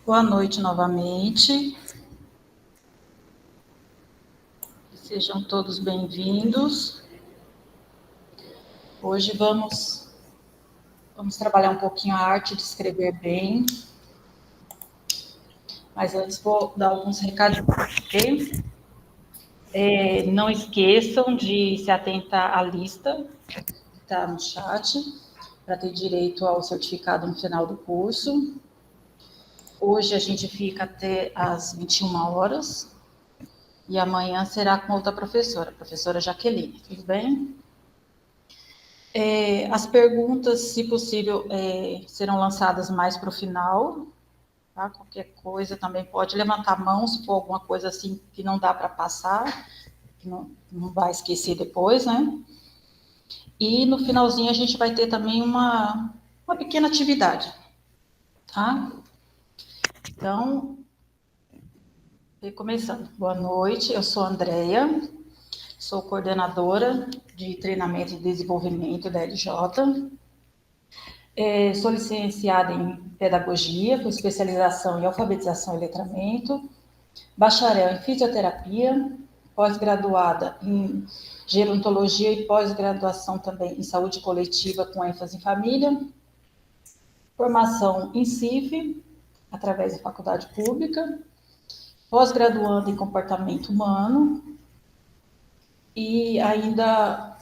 Boa noite novamente. Sejam todos bem-vindos. Hoje vamos trabalhar um pouquinho a arte de escrever bem. Mas antes vou dar alguns recadinhos, ok? Não esqueçam de se atentar à lista que está no chat, para ter direito ao certificado no final do curso. Hoje a gente fica até às 21 horas. E amanhã será com outra professora, a professora Jaqueline, tudo bem? As perguntas, se possível, serão lançadas mais para o final, tá? Qualquer coisa também pode levantar a mão, se for alguma coisa assim que não dá para passar, que não vai esquecer depois, né? E no finalzinho a gente vai ter também uma pequena atividade, tá? Então, começando. Boa noite, eu sou a Andrea, sou coordenadora de treinamento e desenvolvimento da LJ. Sou licenciada em pedagogia, com especialização em alfabetização e letramento, bacharel em fisioterapia, pós-graduada em gerontologia e pós-graduação também em saúde coletiva com ênfase em família, formação em CIF, através da faculdade pública, pós-graduando em comportamento humano e ainda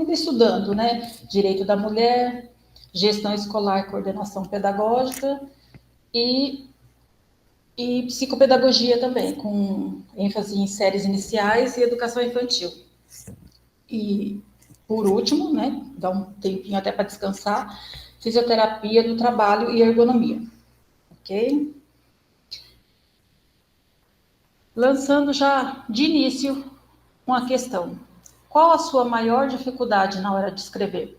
estudando, né? Direito da mulher, gestão escolar e coordenação pedagógica e psicopedagogia também, com ênfase em séries iniciais e educação infantil. E, por último, né, dá um tempinho até para descansar, fisioterapia do trabalho e ergonomia. Ok? Lançando já de início uma questão. Qual a sua maior dificuldade na hora de escrever?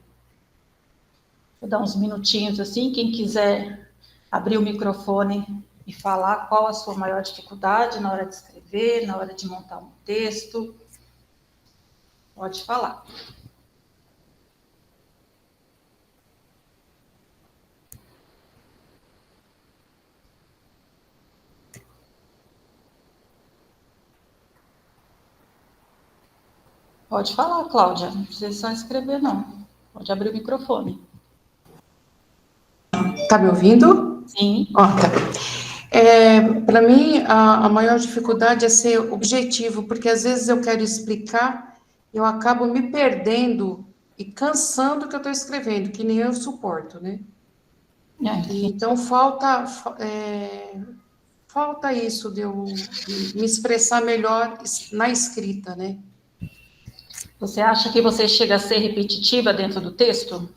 Vou dar uns minutinhos assim, quem quiser abrir o microfone e falar qual a sua maior dificuldade na hora de escrever, na hora de montar um texto, pode falar. Pode falar, Cláudia, não precisa só escrever, não. Pode abrir o microfone. Tá me ouvindo? Sim. Tá. Para mim, a maior dificuldade é ser objetivo, porque às vezes eu quero explicar, eu acabo me perdendo e cansando o que eu estou escrevendo, que nem eu suporto, né? Então, falta isso de eu me expressar melhor na escrita, né? Você acha que você chega a ser repetitiva dentro do texto?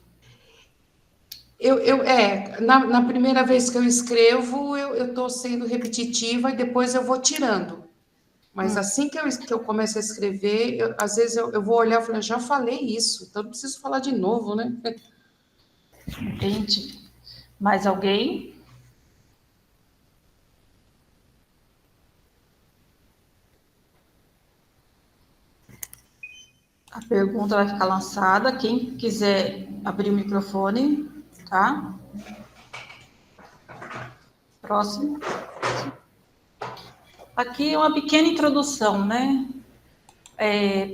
Na primeira vez que eu escrevo, eu estou sendo repetitiva e depois eu vou tirando. Mas assim que eu começo a escrever, às vezes eu vou olhar e falar, já falei isso, então não preciso falar de novo, né? Entendi. Mais alguém? A pergunta vai ficar lançada. Quem quiser abrir o microfone, tá? Próximo. Aqui é uma pequena introdução, né?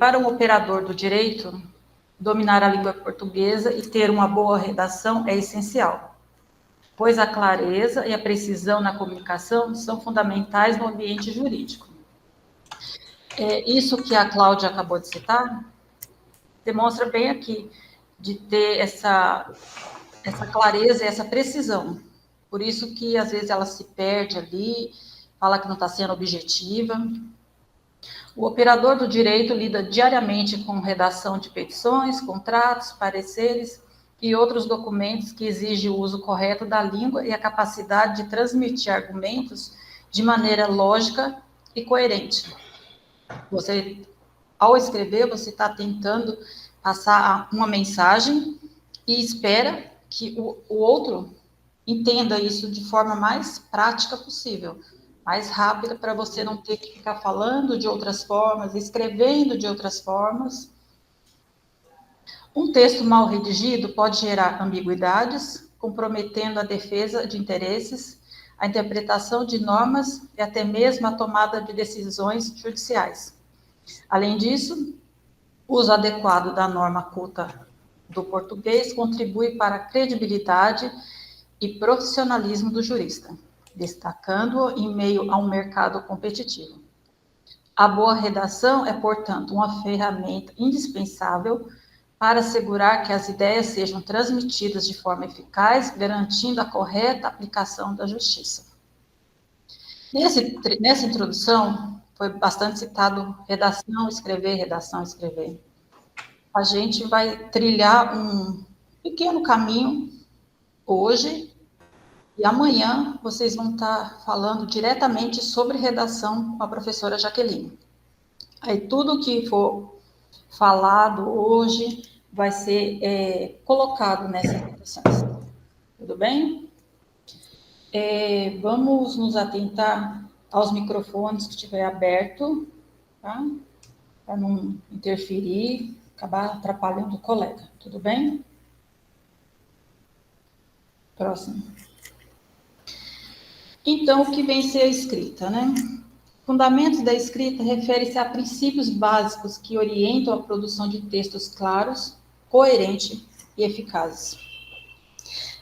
Para um operador do direito, dominar a língua portuguesa e ter uma boa redação é essencial, pois a clareza e a precisão na comunicação são fundamentais no ambiente jurídico. Isso que a Cláudia acabou de citar demonstra bem aqui de ter essa clareza e essa precisão. Por isso que, às vezes, ela se perde ali, fala que não está sendo objetiva. O operador do direito lida diariamente com redação de petições, contratos, pareceres e outros documentos que exigem o uso correto da língua e a capacidade de transmitir argumentos de maneira lógica e coerente. Você, ao escrever, você está tentando passar uma mensagem e espera que o outro entenda isso de forma mais prática possível, mais rápida, para você não ter que ficar falando de outras formas, escrevendo de outras formas. Um texto mal redigido pode gerar ambiguidades, comprometendo a defesa de interesses, a interpretação de normas e até mesmo a tomada de decisões judiciais. Além disso, o uso adequado da norma culta do português contribui para a credibilidade e profissionalismo do jurista, destacando-o em meio a um mercado competitivo. A boa redação é, portanto, uma ferramenta indispensável para assegurar que as ideias sejam transmitidas de forma eficaz, garantindo a correta aplicação da justiça. Nessa introdução, foi bastante citado redação, escrever. A gente vai trilhar um pequeno caminho hoje, e amanhã vocês vão estar falando diretamente sobre redação com a professora Jaqueline. Aí tudo que for falado hoje vai ser colocado nessas redações. Tudo bem? Vamos nos atentar aos microfones que estiver aberto, tá? Para não interferir, acabar atrapalhando o colega. Tudo bem? Próximo. Então, o que vem ser a escrita, né? Fundamentos da escrita refere-se a princípios básicos que orientam a produção de textos claros, coerentes e eficazes.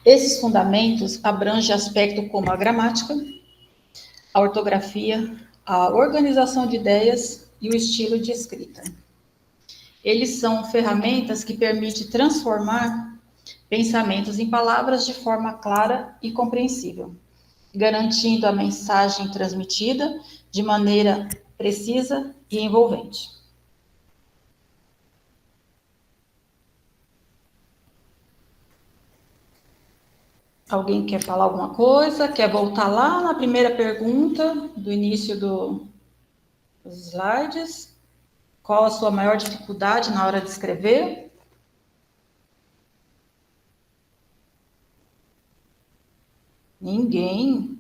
Esses fundamentos abrangem aspectos como a gramática, a ortografia, a organização de ideias e o estilo de escrita. Eles são ferramentas que permitem transformar pensamentos em palavras de forma clara e compreensível, garantindo a mensagem transmitida de maneira precisa e envolvente. Alguém quer falar alguma coisa? Quer voltar lá na primeira pergunta do início dos slides? Qual a sua maior dificuldade na hora de escrever? Ninguém.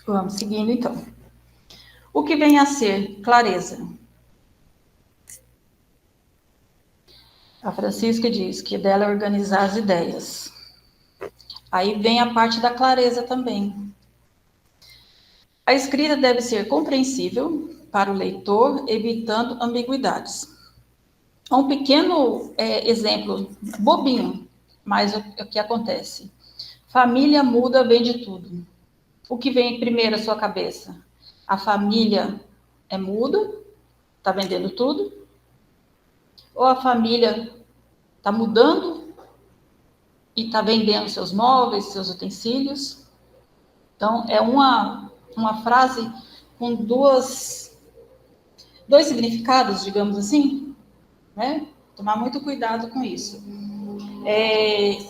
Vamos seguindo, então. O que vem a ser clareza? A Francisca diz que dela é organizar as ideias. Aí vem a parte da clareza também. A escrita deve ser compreensível para o leitor, evitando ambiguidades. Um pequeno exemplo, bobinho, mas o que acontece? Família muda, vende tudo. O que vem primeiro à sua cabeça? A família é muda, está vendendo tudo? Ou a família está mudando e está vendendo seus móveis, seus utensílios? Então, é uma frase com dois significados, digamos assim, né? Tomar muito cuidado com isso.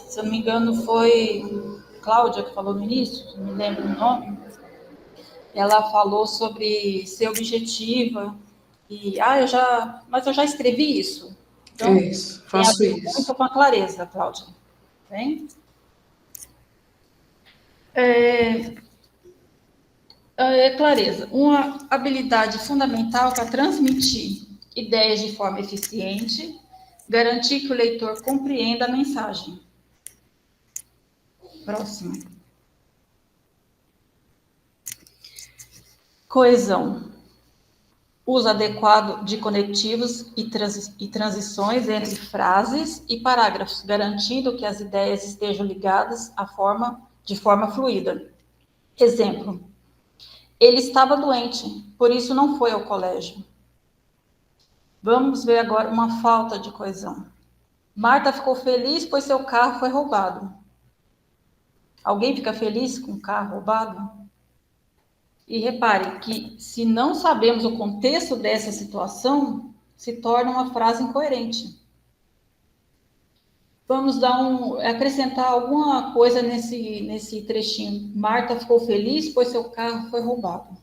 Se eu não me engano, foi Cláudia que falou no início, não me lembro o nome. Ela falou sobre ser objetiva e mas eu já escrevi isso. Então, Isso, faço tem a ver isso. muito com a clareza, Cláudia. Bem? Clareza, uma habilidade fundamental para transmitir ideias de forma eficiente, garantir que o leitor compreenda a mensagem. Próximo. Coesão. Uso adequado de conectivos e transições entre frases e parágrafos, garantindo que as ideias estejam ligadas de forma fluida. Exemplo. Ele estava doente, por isso não foi ao colégio. Vamos ver agora uma falta de coesão. Marta ficou feliz, pois seu carro foi roubado. Alguém fica feliz com o carro roubado? E repare que, se não sabemos o contexto dessa situação, se torna uma frase incoerente. Vamos acrescentar alguma coisa nesse trechinho. Marta ficou feliz, pois seu carro foi roubado.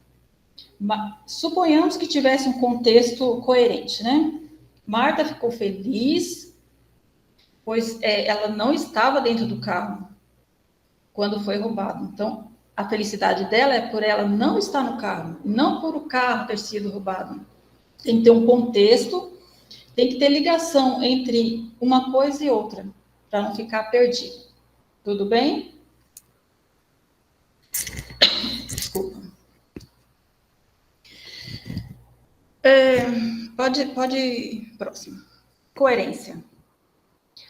Suponhamos que tivesse um contexto coerente, né? Marta ficou feliz, pois ela não estava dentro do carro quando foi roubado. Então, a felicidade dela é por ela não estar no carro, não por o carro ter sido roubado. Tem que ter um contexto, tem que ter ligação entre uma coisa e outra. para não ficar perdido. Tudo bem? Desculpa. Pode. Próximo. Coerência.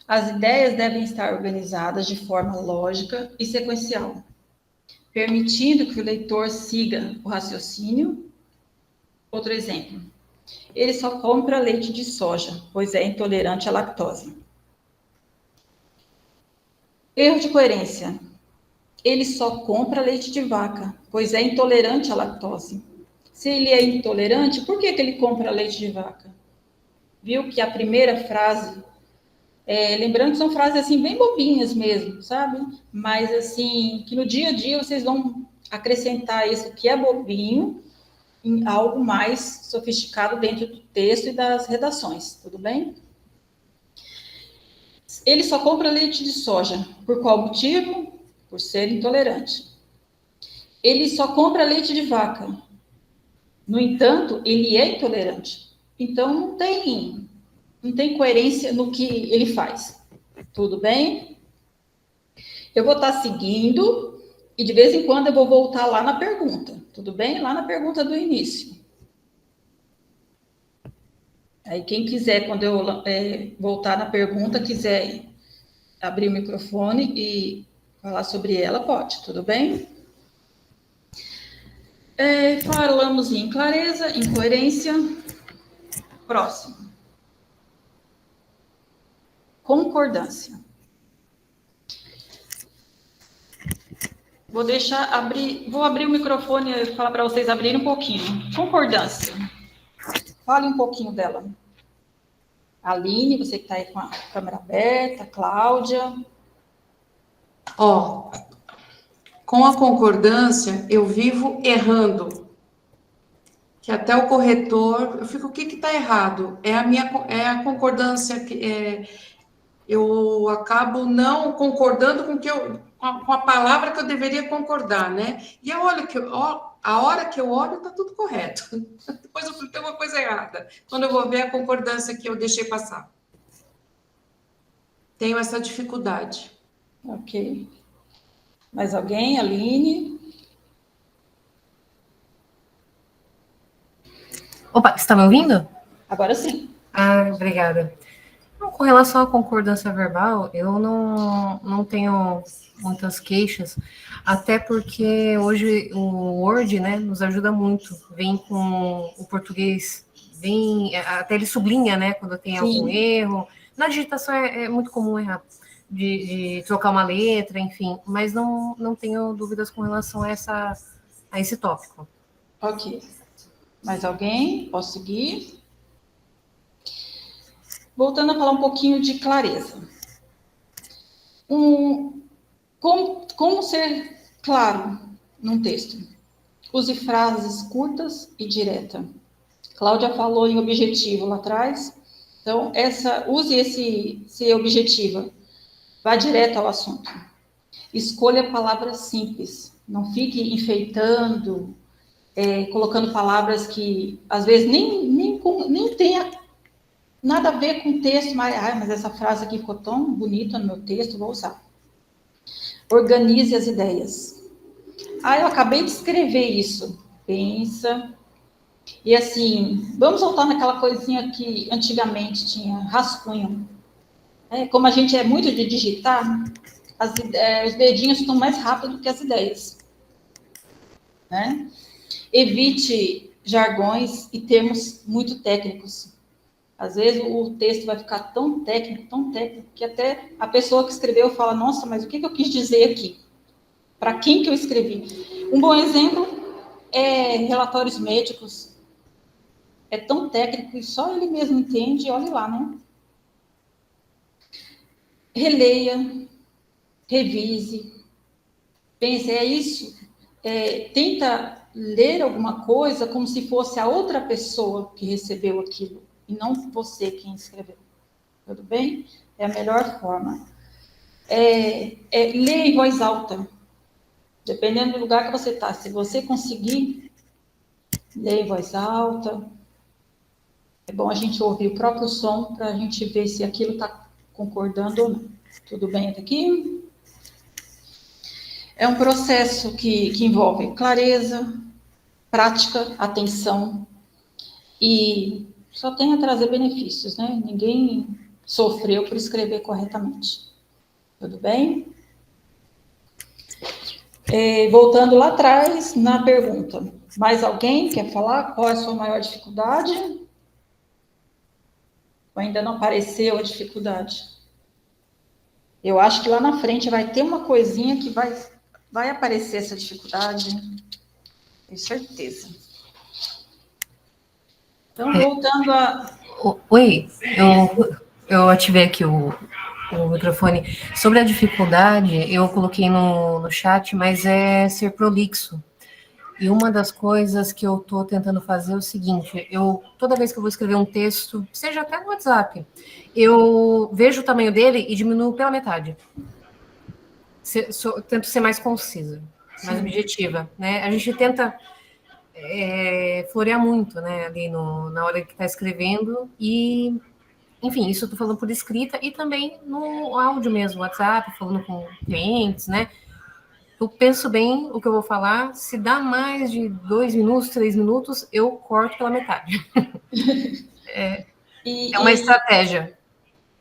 As ideias devem estar organizadas de forma lógica e sequencial, permitindo que o leitor siga o raciocínio. Outro exemplo. Ele só compra leite de soja, pois é intolerante à lactose. Erro de coerência. Ele só compra leite de vaca, pois é intolerante à lactose. Se ele é intolerante, por que ele compra leite de vaca? Viu que a primeira frase, lembrando que são frases assim bem bobinhas mesmo, sabe? Mas assim, que no dia a dia vocês vão acrescentar isso que é bobinho em algo mais sofisticado dentro do texto e das redações, tudo bem? Ele só compra leite de soja. Por qual motivo? Por ser intolerante. Ele só compra leite de vaca. No entanto, ele é intolerante. Então, não tem coerência no que ele faz. Tudo bem? Eu vou estar seguindo e de vez em quando eu vou voltar lá na pergunta. Tudo bem? Lá na pergunta do início. Aí, quem quiser, quando eu voltar na pergunta, quiser abrir o microfone e falar sobre ela, pode. Tudo bem? Falamos em clareza, em coerência. Próximo. Concordância. Vou abrir o microfone e falar para vocês abrirem um pouquinho. Concordância. Fale um pouquinho dela. Aline, você que está aí com a câmera aberta, Cláudia. Ó, com a concordância, eu vivo errando. Que até o corretor, eu fico, o que está errado? É a concordância que eu acabo não concordando com a palavra que eu deveria concordar, né? E eu olho a hora que eu olho, está tudo correto. Depois eu tem uma coisa errada. Quando eu vou ver a concordância que eu deixei passar. Tenho essa dificuldade. Ok. Mais alguém? Aline? Opa, você está me ouvindo? Agora sim. Ah, obrigada. Com relação à concordância verbal, eu não tenho muitas queixas, até porque hoje o Word, né, nos ajuda muito. Vem com o português, até ele sublinha, né, quando tem algum erro. Na digitação é muito comum errar, de trocar uma letra, enfim, mas não tenho dúvidas com relação a esse tópico. Ok. Mais alguém? Posso seguir? Voltando a falar um pouquinho de clareza. Como ser claro num texto? Use frases curtas e diretas. Cláudia falou em objetivo lá atrás. Então, use esse objetivo. Vá direto ao assunto. Escolha palavras simples. Não fique enfeitando, colocando palavras que, às vezes, nem tenha nada a ver com o texto, mas essa frase aqui ficou tão bonita no meu texto, vou usar. Organize as ideias. Eu acabei de escrever isso. Pensa. E assim, vamos voltar naquela coisinha que antigamente tinha, rascunho. Como a gente é muito de digitar, os dedinhos estão mais rápido que as ideias. Né? Evite jargões e termos muito técnicos. Às vezes o texto vai ficar tão técnico, que até a pessoa que escreveu fala, nossa, mas o que eu quis dizer aqui? Para quem que eu escrevi? Um bom exemplo é relatórios médicos. É tão técnico e só ele mesmo entende, olhe lá, né? Releia, revise, pense, é isso. Tenta ler alguma coisa como se fosse a outra pessoa que recebeu aquilo, e não você quem escreveu. Tudo bem? É a melhor forma. Ler em voz alta. Dependendo do lugar que você está. Se você conseguir ler em voz alta, é bom a gente ouvir o próprio som para a gente ver se aquilo está concordando ou não. Tudo bem até aqui? É um processo que envolve clareza, prática, atenção e só tem a trazer benefícios, né? Ninguém sofreu por escrever corretamente. Tudo bem? Voltando lá atrás, na pergunta. Mais alguém quer falar qual é a sua maior dificuldade? Ou ainda não apareceu a dificuldade? Eu acho que lá na frente vai ter uma coisinha que vai aparecer essa dificuldade. Tenho certeza. Então, voltando a... Oi, eu ativei aqui o microfone. Sobre a dificuldade, eu coloquei no chat, mas é ser prolixo. E uma das coisas que eu estou tentando fazer é o seguinte: toda vez que eu vou escrever um texto, seja até no WhatsApp, eu vejo o tamanho dele e diminuo pela metade. Tento ser mais concisa, mais objetiva, né? A gente tenta florear muito, né, ali na hora que está escrevendo e, enfim, isso eu estou falando por escrita e também no áudio mesmo, WhatsApp, falando com clientes, né? Eu penso bem o que eu vou falar. Se dá mais de 2 minutos, 3 minutos, eu corto pela metade. É uma estratégia.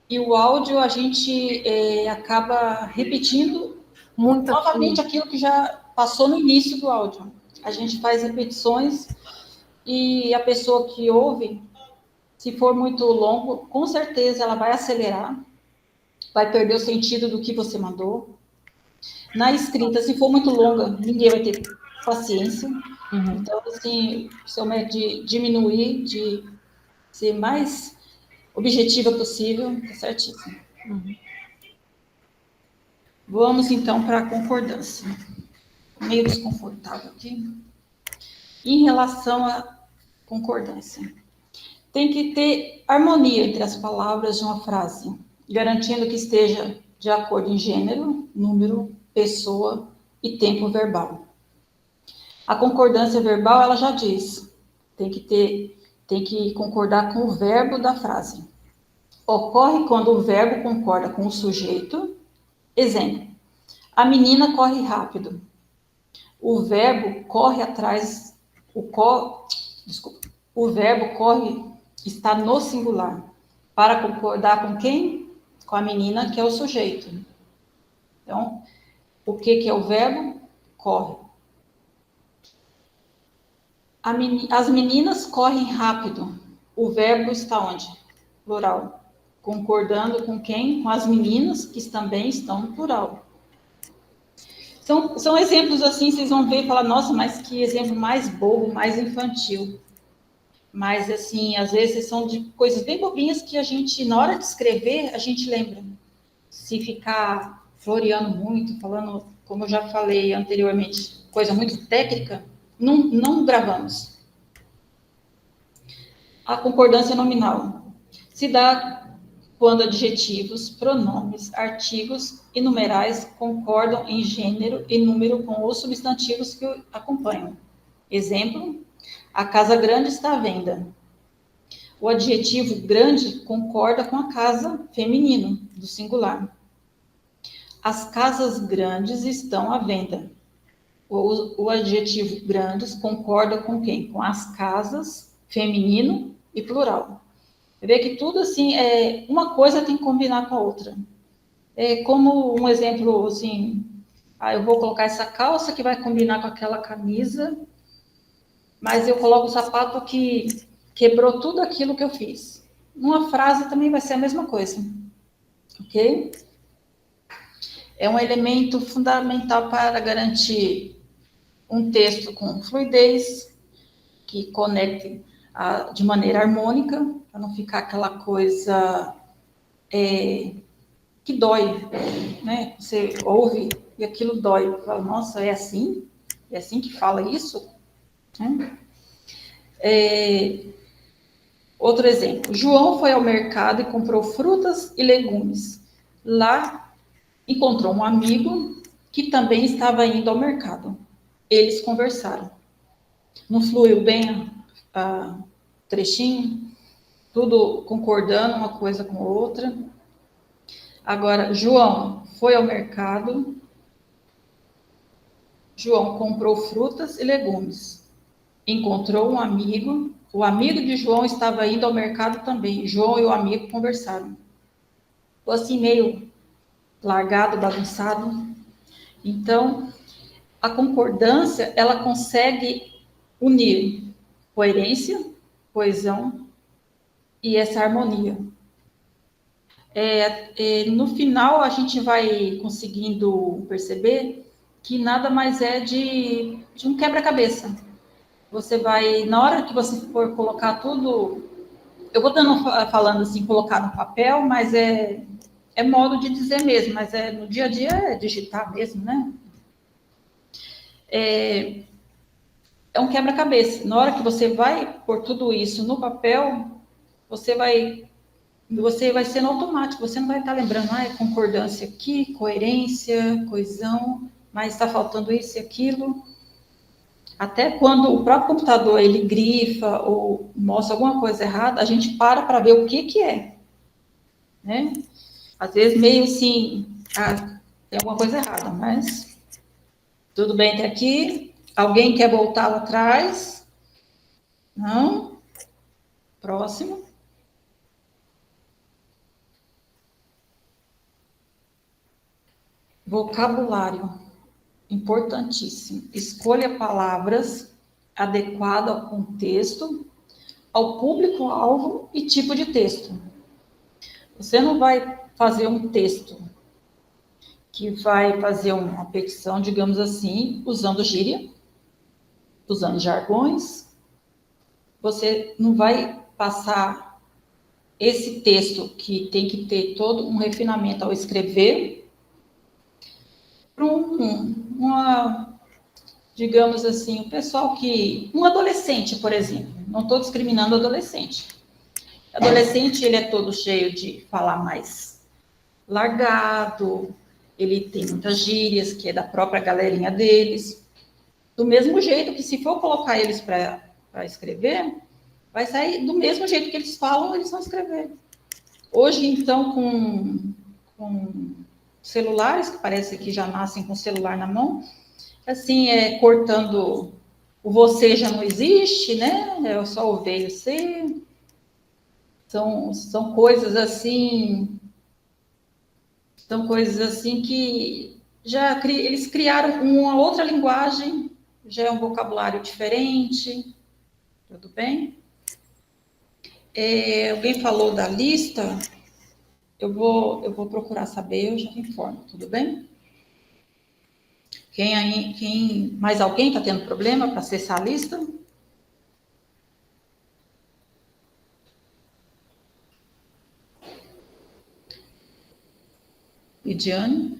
E o áudio, a gente acaba repetindo novamente aquilo que já passou no início do áudio. A gente faz repetições e a pessoa que ouve, se for muito longo, com certeza ela vai acelerar, vai perder o sentido do que você mandou. Na escrita, se for muito longa, ninguém vai ter paciência. Uhum. Então, assim, seu método de diminuir, de ser mais objetiva possível, tá certíssimo. Uhum. Vamos, então, para a concordância. Meio desconfortável aqui. Em relação à concordância, tem que ter harmonia entre as palavras de uma frase, garantindo que esteja de acordo em gênero, número, pessoa e tempo verbal. A concordância verbal, ela já diz, tem que concordar com o verbo da frase. Ocorre quando o verbo concorda com o sujeito. Exemplo, a menina corre rápido. O verbo corre atrás, o verbo corre está no singular. Para concordar com quem? Com a menina, que é o sujeito. Então, o que é o verbo? Corre. As meninas correm rápido. O verbo está onde? Plural. Concordando com quem? Com as meninas, que também estão no plural. São exemplos assim, vocês vão ver e falar, nossa, mas que exemplo mais bobo, mais infantil. Mas, assim, às vezes são de coisas bem bobinhas que a gente, na hora de escrever, a gente lembra. Se ficar floreando muito, falando, como eu já falei anteriormente, coisa muito técnica, não gravamos. A concordância nominal se dá quando adjetivos, pronomes, artigos e numerais concordam em gênero e número com os substantivos que o acompanham. Exemplo, a casa grande está à venda. O adjetivo grande concorda com a casa feminino, do singular. As casas grandes estão à venda. O adjetivo grandes concorda com quem? Com as casas feminino e plural. Você vê que tudo assim, uma coisa tem que combinar com a outra. É como um exemplo assim, eu vou colocar essa calça que vai combinar com aquela camisa, mas eu coloco o sapato que quebrou tudo aquilo que eu fiz. Numa frase também vai ser a mesma coisa, ok? É um elemento fundamental para garantir um texto com fluidez, que conecte de maneira harmônica, para não ficar aquela coisa que dói, né? Você ouve e aquilo dói. Você fala, nossa, é assim? É assim que fala isso? Outro exemplo. João foi ao mercado e comprou frutas e legumes. Lá encontrou um amigo que também estava indo ao mercado. Eles conversaram. Não fluiu bem o trechinho? Tudo concordando uma coisa com a outra. Agora, João foi ao mercado, João comprou frutas e legumes, encontrou um amigo, o amigo de João estava indo ao mercado também, João e o amigo conversaram. Ficou assim meio largado, bagunçado. Então, a concordância, ela consegue unir coerência, coesão e essa harmonia. No final, a gente vai conseguindo perceber que nada mais é de um quebra-cabeça. Você vai, na hora que você for colocar tudo, eu vou falando assim, colocar no papel, mas é modo de dizer mesmo, mas no dia a dia é digitar mesmo, né? É um quebra-cabeça. Na hora que você vai pôr tudo isso no papel, você vai sendo automático, você não vai estar lembrando, concordância aqui, coerência, coesão, mas está faltando isso e aquilo. Até quando o próprio computador ele grifa ou mostra alguma coisa errada, a gente para ver o que é, né? Às vezes meio assim, tem alguma coisa errada, mas tudo bem até aqui. Alguém quer voltar lá atrás? Não? Próximo. Vocabulário. Importantíssimo. Escolha palavras adequadas ao contexto, ao público-alvo e tipo de texto. Você não vai fazer um texto que vai fazer uma petição, digamos assim, usando gíria, usando jargões. Você não vai passar esse texto que tem que ter todo um refinamento ao escrever para digamos assim, o pessoal um adolescente, por exemplo, não estou discriminando adolescente. Adolescente, ele é todo cheio de falar mais largado, ele tem muitas gírias, que é da própria galerinha deles. Do mesmo jeito que se for colocar eles para escrever, vai sair do mesmo jeito que eles falam, eles vão escrever. Hoje, então, com celulares, que parece que já nascem com o celular na mão, assim, cortando o você já não existe, né? É só o veio ser. São coisas assim que eles criaram uma outra linguagem, já é um vocabulário diferente, tudo bem? Alguém falou da lista, eu vou procurar saber, eu já informo, tudo bem? Mais alguém está tendo problema para acessar a lista? Lidiane?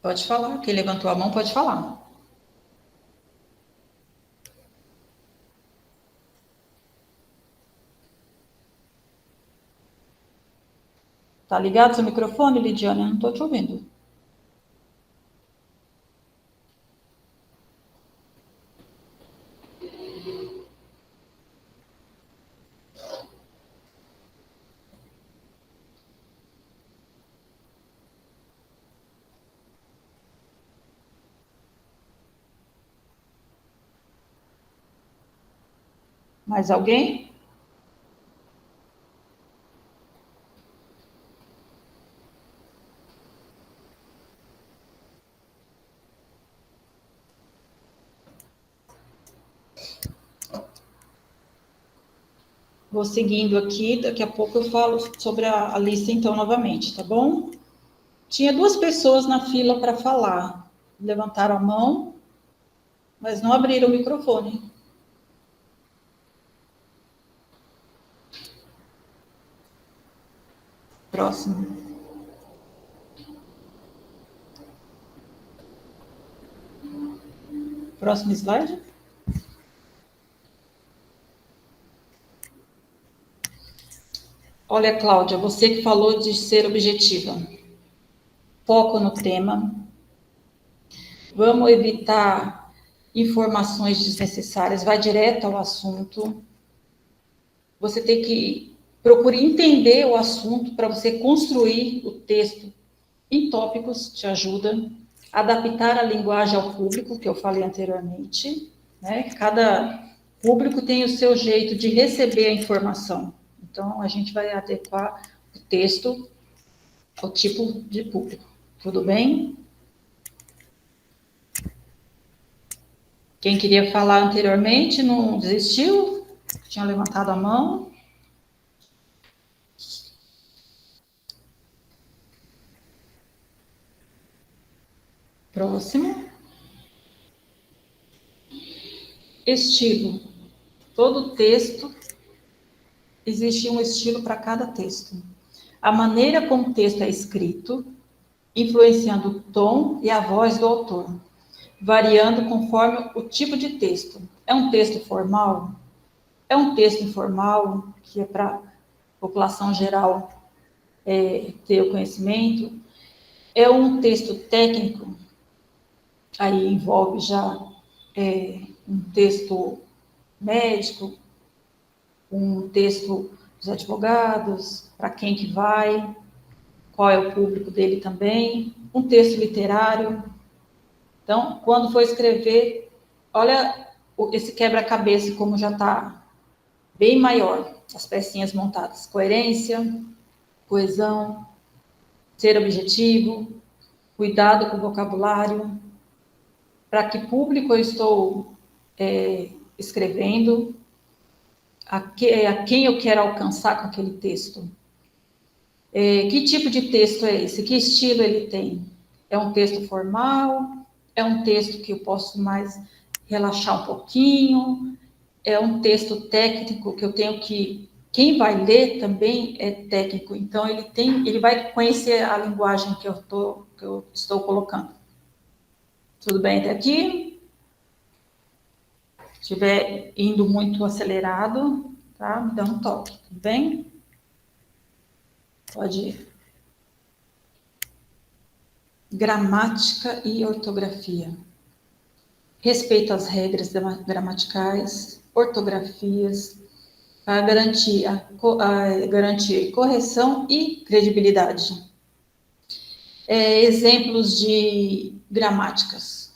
Pode falar, quem levantou a mão pode falar. Tá ligado seu microfone, Lidiane? Eu não estou te ouvindo. Mais alguém? Vou seguindo aqui, daqui a pouco eu falo sobre a lista então novamente, tá bom? Tinha 2 pessoas na fila para falar. Levantaram a mão, mas não abriram o microfone. Próximo. Próximo slide. Olha, Cláudia, você que falou de ser objetiva. Foco no tema. Vamos evitar informações desnecessárias, vai direto ao assunto. Você tem que Procure entender o assunto para você construir o texto em tópicos, te ajuda. Adaptar a linguagem ao público, que eu falei anteriormente, né? Cada público tem o seu jeito de receber a informação. Então, a gente vai adequar o texto ao tipo de público. Tudo bem? Quem queria falar anteriormente não desistiu? Tinha levantado a mão? Próximo. Estilo. Todo texto, existe um estilo para cada texto. A maneira como o texto é escrito, influenciando o tom e a voz do autor, variando conforme o tipo de texto. É um texto formal? É um texto informal, que é para a população geral ter o conhecimento? É um texto técnico? Aí envolve já um texto médico, um texto dos advogados, para quem que vai, qual é o público dele também, um texto literário. Então, quando for escrever, olha esse quebra-cabeça como já está bem maior, as pecinhas montadas. Coerência, coesão, ser objetivo, cuidado com o vocabulário, para que público eu estou escrevendo, a quem eu quero alcançar com aquele texto. Que tipo de texto é esse? Que estilo ele tem? É um texto formal? É um texto que eu posso mais relaxar um pouquinho? É um texto técnico que eu tenho que... Quem vai ler também é técnico, então ele vai conhecer a linguagem que eu estou colocando. Tudo bem até aqui? Se estiver indo muito acelerado, tá? Me dá um toque, tudo bem? Pode ir. Gramática e ortografia. Respeito às regras gramaticais, ortografias, para garantir correção e credibilidade. Exemplos de gramáticas.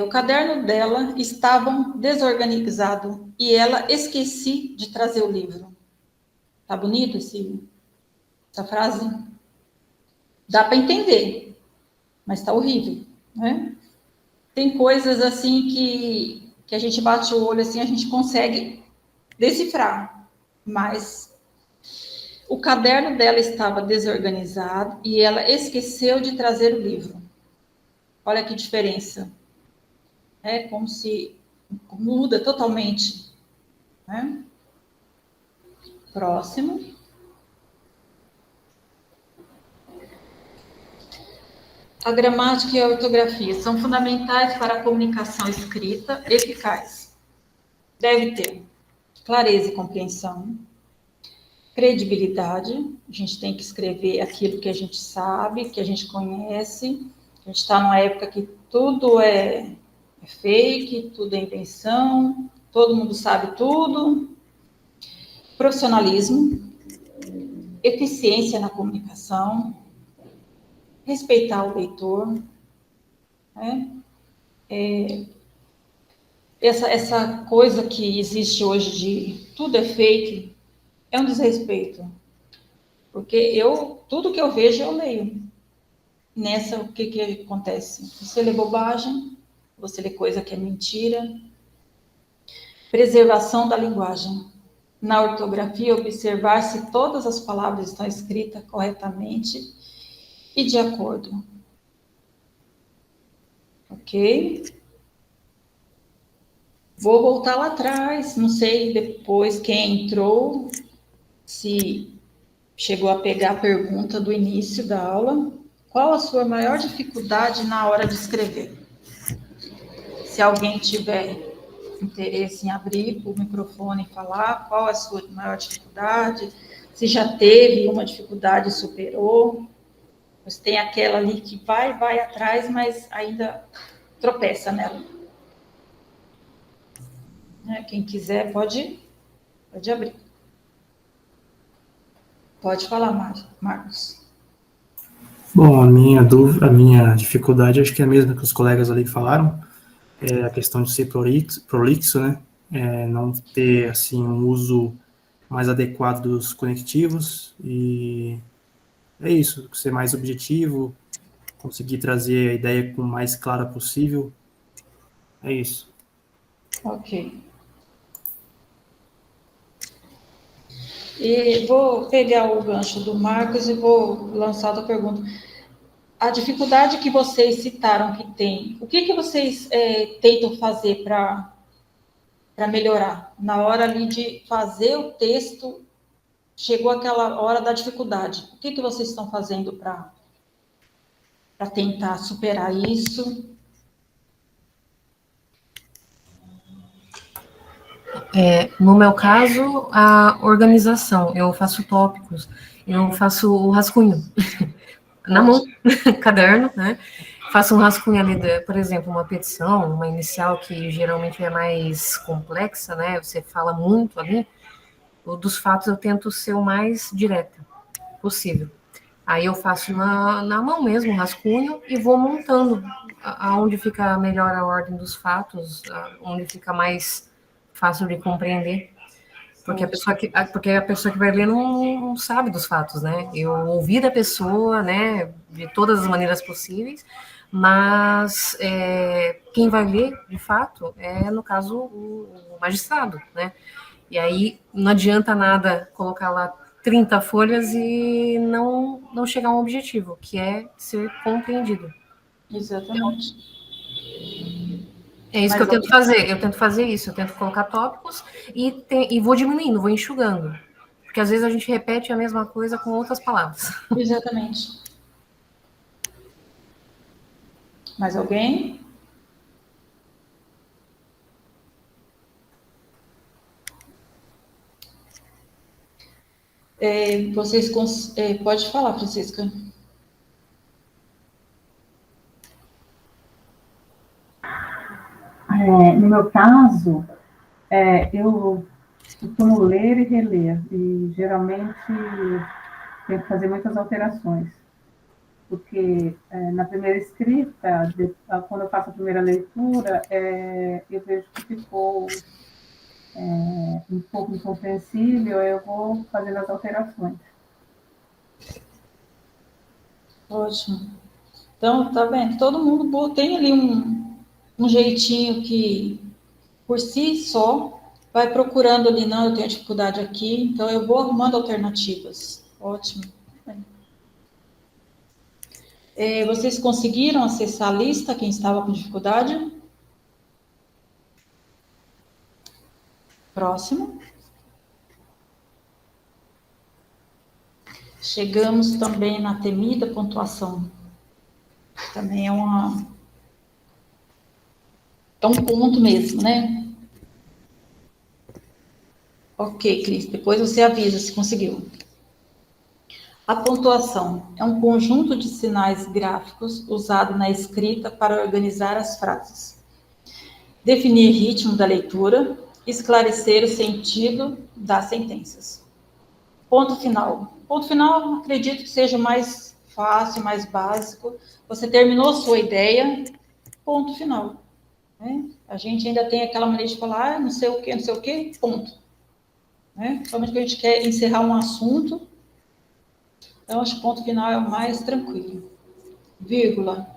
O caderno dela estava desorganizado e ela esqueci de trazer o livro. Tá bonito essa frase? Dá para entender, mas está horrível, né? Tem coisas assim que a gente bate o olho assim, a gente consegue decifrar, mas o caderno dela estava desorganizado e ela esqueceu de trazer o livro. Olha que diferença. É como se muda totalmente, né? Próximo. A gramática e a ortografia são fundamentais para a comunicação escrita eficaz. Deve ter clareza e compreensão, credibilidade. A gente tem que escrever aquilo que a gente sabe, que a gente conhece. A gente está numa época que tudo é fake, tudo é invenção, todo mundo sabe tudo. Profissionalismo, eficiência na comunicação, respeitar o leitor, né? Essa coisa que existe hoje de tudo é fake é um desrespeito, porque tudo que eu vejo eu leio. Nessa, o que acontece? Você lê bobagem, você lê coisa que é mentira. Preservação da linguagem. Na ortografia, observar se todas as palavras estão escritas corretamente e de acordo. Ok? Vou voltar lá atrás, não sei depois quem entrou, se chegou a pegar a pergunta do início da aula. Qual a sua maior dificuldade na hora de escrever? Se alguém tiver interesse em abrir o microfone e falar qual a sua maior dificuldade, se já teve uma dificuldade e superou, mas tem aquela ali que vai atrás, mas ainda tropeça nela. Quem quiser pode abrir. Pode falar, Marcos. Bom, a minha dúvida, a minha dificuldade, acho que é a mesma que os colegas ali falaram, é a questão de ser prolixo, né? Não ter, assim, um uso mais adequado dos conectivos, e é isso, ser mais objetivo, conseguir trazer a ideia com mais clara possível, é isso. Ok. E vou pegar o gancho do Marcos e vou lançar outra pergunta. A dificuldade que vocês citaram que tem, o que vocês tentam fazer para melhorar? Na hora ali de fazer o texto, chegou aquela hora da dificuldade. O que vocês estão fazendo para tentar superar isso? No meu caso, a organização. Eu faço tópicos, eu faço o rascunho na mão, caderno, né? Faço um rascunho ali, por exemplo, uma petição, uma inicial que geralmente é mais complexa, né? Você fala muito ali. O dos fatos eu tento ser o mais direta possível. Aí eu faço na mão mesmo, o rascunho, e vou montando aonde fica melhor a ordem dos fatos, onde fica mais fácil de compreender. Porque a pessoa que vai ler não sabe dos fatos, né? Eu ouvi da pessoa, né, de todas as maneiras possíveis, mas quem vai ler, de fato, é, no caso, o magistrado, né? E aí não adianta nada colocar lá 30 folhas e não chegar a um objetivo, que é ser compreendido. Exatamente. É isso que eu tento fazer. Eu tento fazer isso. Eu tento colocar tópicos e vou diminuindo, vou enxugando. Porque às vezes a gente repete a mesma coisa com outras palavras. Exatamente. Mais alguém? Pode falar, Francisca. No meu caso, eu costumo ler e reler, e geralmente tenho que fazer muitas alterações, porque na primeira escrita, quando eu faço a primeira leitura, eu vejo que ficou um pouco incompreensível, eu vou fazendo as alterações. Ótimo. Então, tá vendo? Todo mundo tem ali um jeitinho que, por si só, vai procurando ali, não, eu tenho dificuldade aqui, então eu vou arrumando alternativas. Ótimo. Vocês conseguiram acessar a lista, quem estava com dificuldade? Próximo. Chegamos também na temida pontuação. Também é um ponto mesmo, né? Ok, Cris, depois você avisa se conseguiu. A pontuação é um conjunto de sinais gráficos usado na escrita para organizar as frases, definir ritmo da leitura, esclarecer o sentido das sentenças. Ponto final. Ponto final, acredito que seja mais fácil, mais básico. Você terminou sua ideia, ponto final. Né? A gente ainda tem aquela maneira de falar, não sei o quê, ponto. Né? Principalmente quando a gente quer encerrar um assunto, então acho que o ponto final é o mais tranquilo. Vírgula.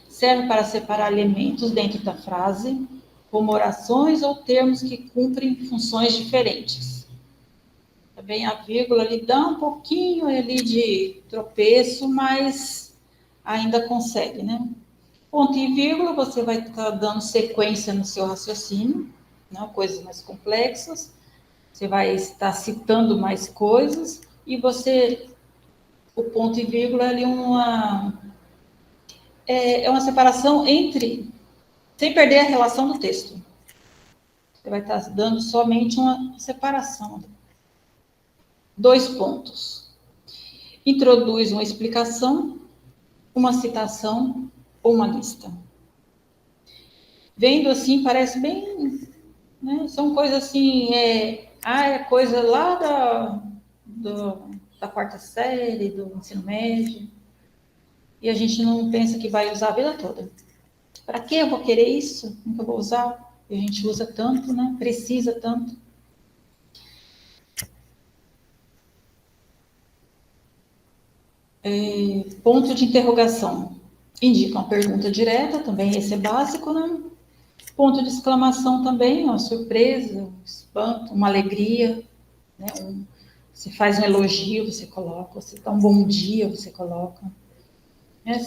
Serve para separar elementos dentro da frase, como orações ou termos que cumprem funções diferentes. Também a vírgula lhe dá um pouquinho ali de tropeço, mas ainda consegue, né? Ponto e vírgula, você vai estar dando sequência no seu raciocínio, né? Coisas mais complexas, você vai estar citando mais coisas, e o ponto e vírgula ali é uma separação sem perder a relação do texto. Você vai estar dando somente uma separação. 2 pontos. Introduz uma explicação, uma citação ou uma lista. Vendo assim, parece bem, né? São coisas assim, coisa lá da quarta série, do ensino médio, e a gente não pensa que vai usar a vida toda. Para que eu vou querer isso? Nunca vou usar. E a gente usa tanto, né? Precisa tanto. Ponto de interrogação. Indica uma pergunta direta, também esse é básico, né? Ponto de exclamação também, uma surpresa, um espanto, uma alegria, né? Você faz um elogio, você coloca, você dá um bom dia, você coloca.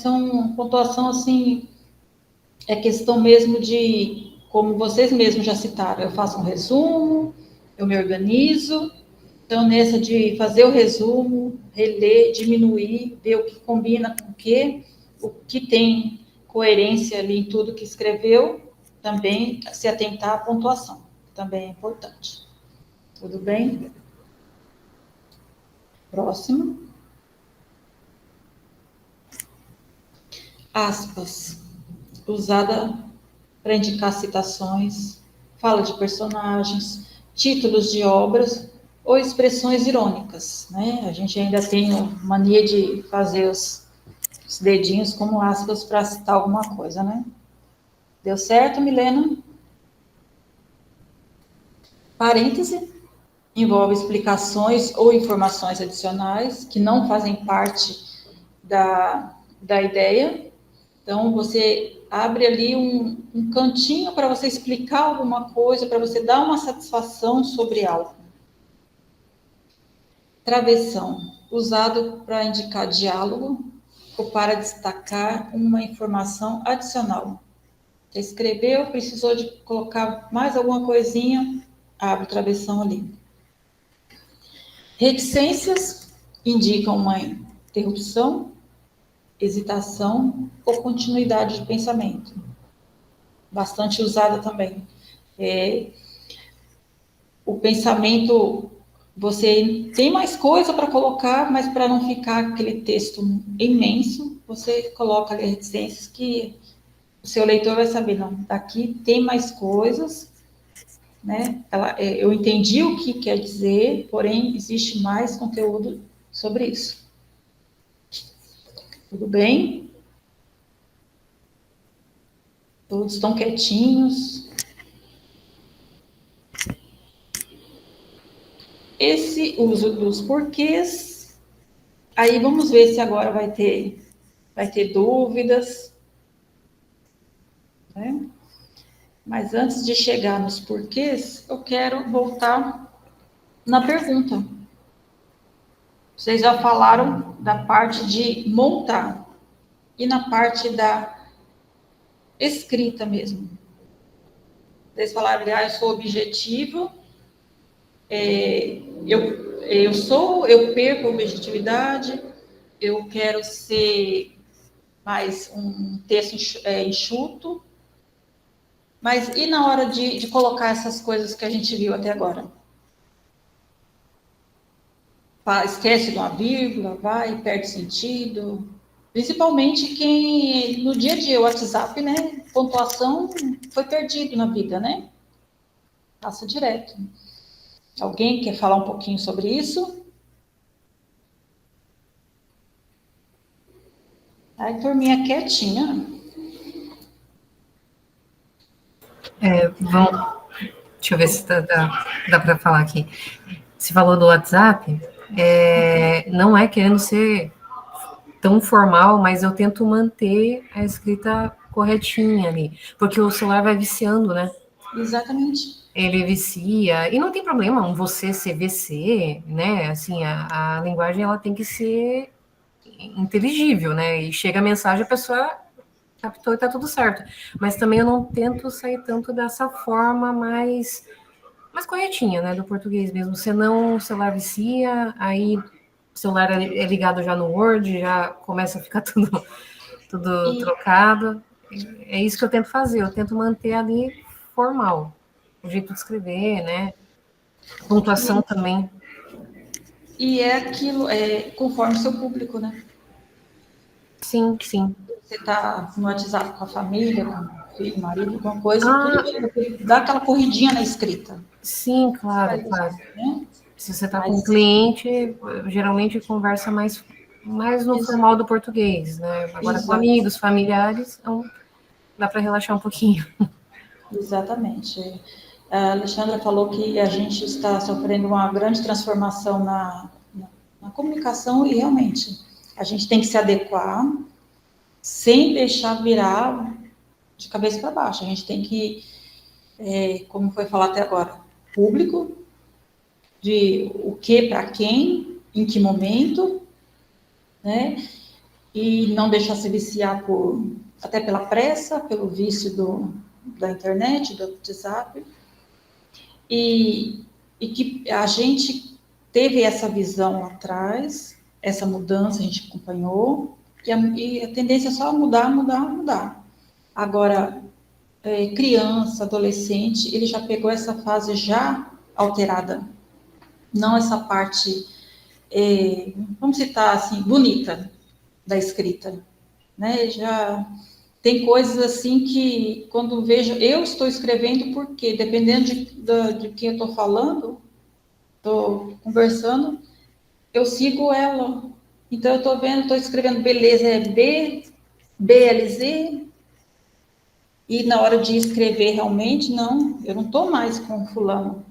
São pontuação, assim, é questão mesmo de, como vocês mesmos já citaram, eu faço um resumo, eu me organizo, então nessa de fazer o resumo, reler, diminuir, ver o que combina com o que tem coerência ali em tudo que escreveu, também se atentar à pontuação, também é importante. Tudo bem? Próximo. Aspas. Usada para indicar citações, fala de personagens, títulos de obras ou expressões irônicas, né? A gente ainda tem mania de fazer os dedinhos como aspas para citar alguma coisa, né? Deu certo, Milena? Parêntese envolve explicações ou informações adicionais que não fazem parte da ideia. Então, você abre ali um cantinho para você explicar alguma coisa, para você dar uma satisfação sobre algo. Travessão, usado para indicar diálogo ou para destacar uma informação adicional. Você escreveu, precisou de colocar mais alguma coisinha, abre o travessão ali. Reticências indicam uma interrupção, hesitação ou continuidade de pensamento. Bastante usada também. O pensamento, você tem mais coisa para colocar, mas para não ficar aquele texto imenso, você coloca ali reticências que o seu leitor vai saber, não, daqui tem mais coisas, né? Eu entendi o que quer dizer, porém existe mais conteúdo sobre isso. Tudo bem? Todos estão quietinhos. Esse uso dos porquês, aí vamos ver se agora vai ter dúvidas, né? Mas antes de chegar nos porquês, eu quero voltar na pergunta. Vocês já falaram da parte de montar e na parte da escrita mesmo. Vocês falaram, eu sou objetivo, eu perco a objetividade, eu quero ser mais um texto enxuto, mas e na hora de colocar essas coisas que a gente viu até agora? Esquece de uma vírgula, vai, perde sentido. Principalmente quem, no dia a dia, o WhatsApp, né, pontuação foi perdido na vida, né? Passa direto. Alguém quer falar um pouquinho sobre isso? Ai, turminha quietinha. Deixa eu ver se dá para falar aqui. Você falou do WhatsApp, não é querendo ser tão formal, mas eu tento manter a escrita corretinha ali, porque o celular vai viciando, né? Exatamente. Ele vicia, e não tem problema um você ser VC, né? Assim, a linguagem ela tem que ser inteligível, né? E chega a mensagem, a pessoa captou e tá tudo certo. Mas também eu não tento sair tanto dessa forma mais corretinha, né? Do português mesmo. Senão o celular vicia, aí o celular é ligado já no Word, já começa a ficar tudo trocado. É isso que eu tento fazer, eu tento manter ali formal. O jeito de escrever, né? A pontuação também. E é aquilo, conforme o seu público, né? Sim, sim. Você está no WhatsApp com a família, com o filho, marido, alguma coisa, tudo bem, dá aquela corridinha na escrita. Sim, claro, claro. Né? Se você está com um cliente, geralmente conversa mais no formal do português, né? Agora com amigos, familiares, então dá para relaxar um pouquinho. Exatamente. A Alexandra falou que a gente está sofrendo uma grande transformação na comunicação e realmente a gente tem que se adequar sem deixar virar de cabeça para baixo. A gente tem que, como foi falado até agora, público, de o que para quem, em que momento, né? E não deixar se viciar até pela pressa, pelo vício da internet, do WhatsApp. E que a gente teve essa visão lá atrás, essa mudança a gente acompanhou, e a tendência é só mudar, mudar, mudar. Agora, criança, adolescente, ele já pegou essa fase já alterada, não essa parte, vamos citar assim, bonita da escrita, né? Já tem coisas assim que, quando vejo, eu estou escrevendo porque, dependendo de quem eu estou falando, estou conversando, eu sigo ela. Então, eu estou vendo, estou escrevendo beleza é BLZ, e na hora de escrever realmente, não, eu não estou mais com fulano.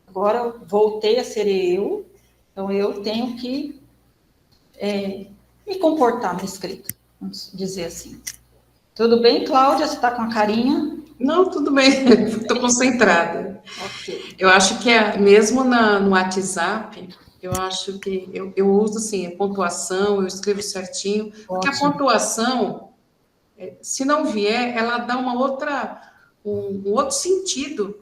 Agora, voltei a ser eu, então eu tenho que me comportar na escrita, vamos dizer assim. Tudo bem, Cláudia? Você está com a carinha? Não, tudo bem, estou concentrada. Ok. Eu acho que mesmo no WhatsApp, eu acho que eu uso assim, a pontuação, eu escrevo certinho, porque a pontuação, se não vier, ela dá um outro sentido,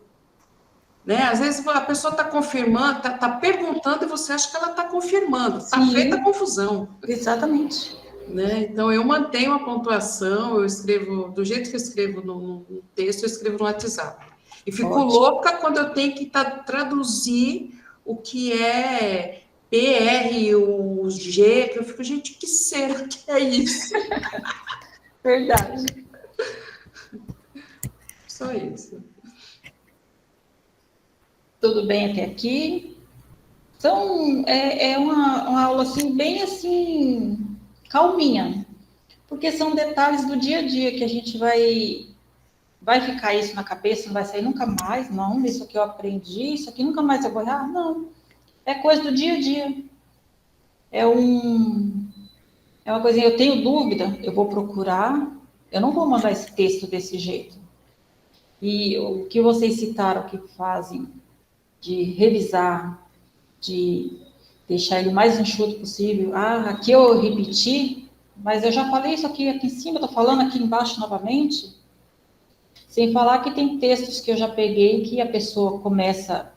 né? Às vezes a pessoa está confirmando, está perguntando e você acha que ela está confirmando, está feita a confusão. Exatamente. Né? Então, eu mantenho a pontuação, eu escrevo, do jeito que eu escrevo no texto, eu escrevo no WhatsApp. E fico louca quando eu tenho que traduzir o que é PR, o G, que eu fico, gente, que será que é isso? Verdade. Só isso. Tudo bem até aqui? Então, é uma aula, assim, bem, assim, calminha. Porque são detalhes do dia a dia que a gente vai ficar isso na cabeça, não vai sair nunca mais, não, isso aqui eu aprendi, isso aqui nunca mais eu vou errar, não. É coisa do dia a dia. É uma coisinha, eu tenho dúvida, eu vou procurar, eu não vou mandar esse texto desse jeito. E o que vocês citaram que fazem de revisar, de deixar ele o mais enxuto possível. Ah, aqui eu repeti, mas eu já falei isso aqui em cima, estou falando aqui embaixo novamente. Sem falar que tem textos que eu já peguei que a pessoa começa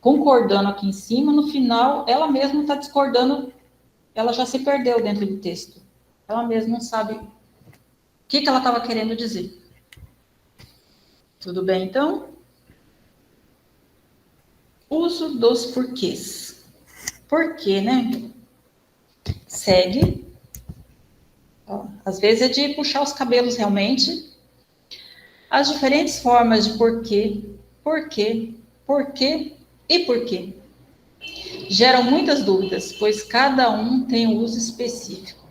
concordando aqui em cima, no final ela mesma está discordando, ela já se perdeu dentro do texto. Ela mesma não sabe o que ela estava querendo dizer. Tudo bem, então? Uso dos porquês. Por quê, né? Segue. Ó, às vezes é de puxar os cabelos realmente. As diferentes formas de porquê, porquê, porquê e porquê. Geram muitas dúvidas, pois cada um tem um uso específico.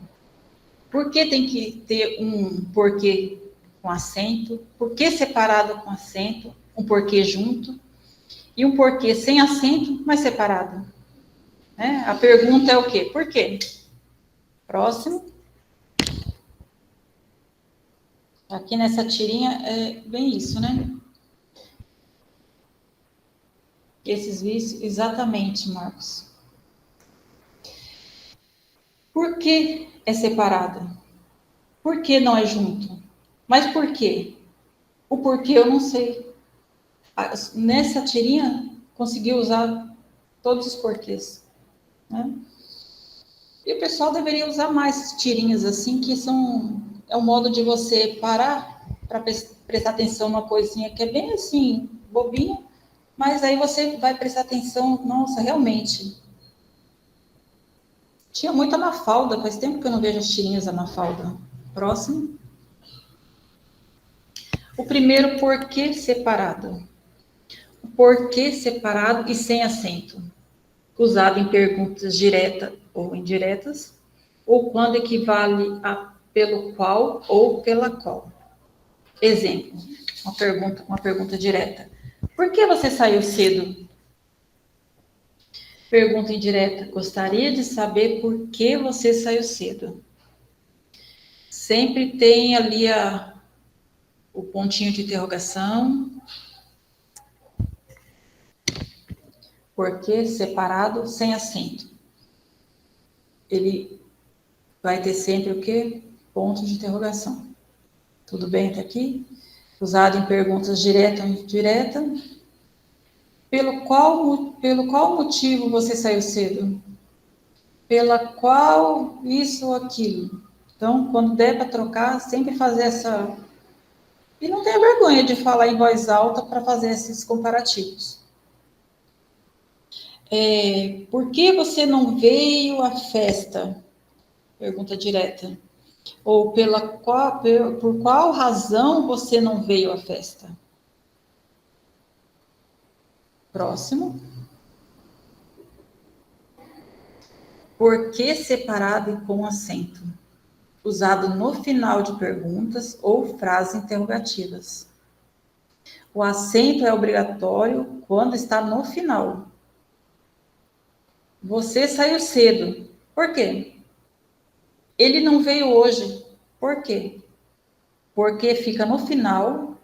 Por que tem que ter um porquê com acento? Por que separado com acento? Um porquê junto? E um porquê sem acento, mas separado? Né? A pergunta é o quê? Por quê? Próximo. Aqui nessa tirinha é bem isso, né? Esses vícios, exatamente, Marcos. Por que é separado? Por que não é junto? Mas por quê? O porquê eu não sei. Nessa tirinha, consegui usar todos os porquês. Né? E o pessoal deveria usar mais tirinhas assim, que é um modo de você parar para prestar atenção numa coisinha que é bem assim, bobinha, mas aí você vai prestar atenção, nossa, realmente. Tinha muita Mafalda, faz tempo que eu não vejo as tirinhas da Mafalda. Próximo. O primeiro, porquê separado. O porquê separado e sem acento. usado em perguntas diretas ou indiretas, ou quando equivale a pelo qual ou pela qual. Exemplo, uma pergunta direta. Por que você saiu cedo? Pergunta indireta. Gostaria de saber por que você saiu cedo. Sempre tem ali o pontinho de interrogação. Por que separado, sem acento. Ele vai ter sempre o quê? Ponto de interrogação. Tudo bem até aqui? Usado em perguntas direta ou indireta. Pelo qual motivo você saiu cedo? Pela qual isso ou aquilo? Então, quando der para trocar, sempre fazer essa... E não tenha vergonha de falar em voz alta para fazer esses comparativos. Por que você não veio à festa? Pergunta direta. Ou por qual razão você não veio à festa? Próximo. Por que separado e com acento? Usado no final de perguntas ou frases interrogativas. O acento é obrigatório quando está no final. Você saiu cedo. Por quê? Ele não veio hoje. Por quê? Porque fica no final.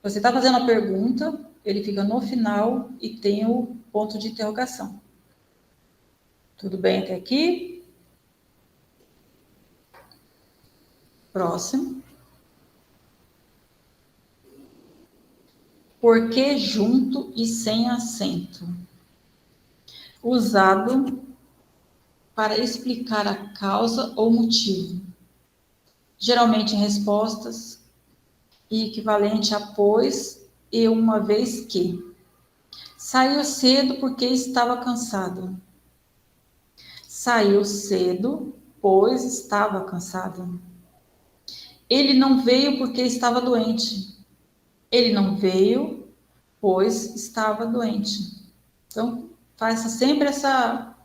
Você está fazendo a pergunta, ele fica no final e tem o ponto de interrogação. Tudo bem até aqui? Próximo. Por que junto e sem acento? Usado para explicar a causa ou motivo. Geralmente em respostas e equivalente a pois e uma vez que. Saiu cedo porque estava cansado. Saiu cedo, pois estava cansado. Ele não veio porque estava doente. Ele não veio, pois estava doente. Então, faça sempre essa...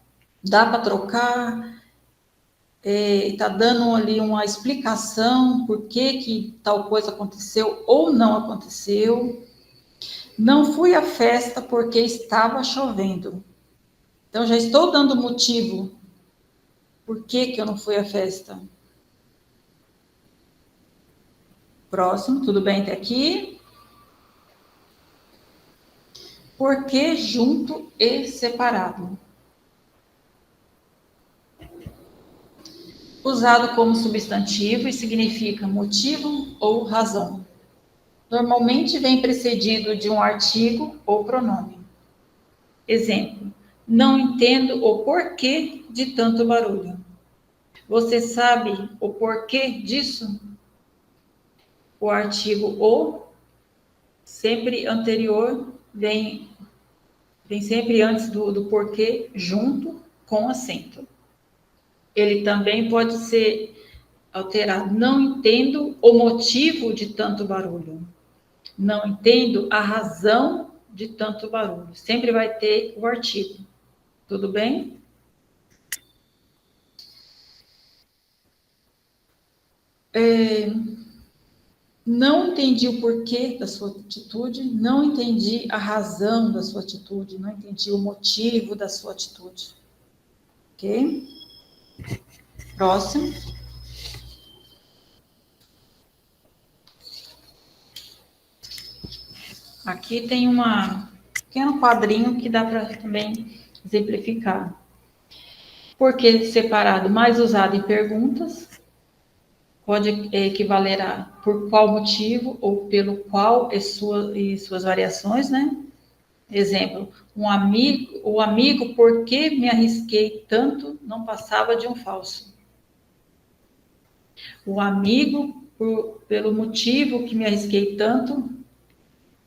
Dá para trocar, está dando ali uma explicação por que tal coisa aconteceu ou não aconteceu. Não fui à festa porque estava chovendo. Então, já estou dando motivo. Por que eu não fui à festa? Próximo, tudo bem até aqui? Por que junto e separado? Usado como substantivo e significa motivo ou razão. Normalmente vem precedido de um artigo ou pronome. Exemplo, não entendo o porquê de tanto barulho. Você sabe o porquê disso? O artigo o, sempre anterior, vem sempre antes do porquê, junto com acento. Ele também pode ser alterado. Não entendo o motivo de tanto barulho. Não entendo a razão de tanto barulho. Sempre vai ter o artigo. Tudo bem? Não entendi o porquê da sua atitude, não entendi a razão da sua atitude, não entendi o motivo da sua atitude. Ok? Próximo. Aqui tem um pequeno quadrinho que dá para também exemplificar. Por que separado, mais usado em perguntas, pode equivaler a por qual motivo ou pelo qual e suas variações, né? Exemplo, o amigo, por que me arrisquei tanto, não passava de um falso. O amigo, pelo motivo que me arrisquei tanto,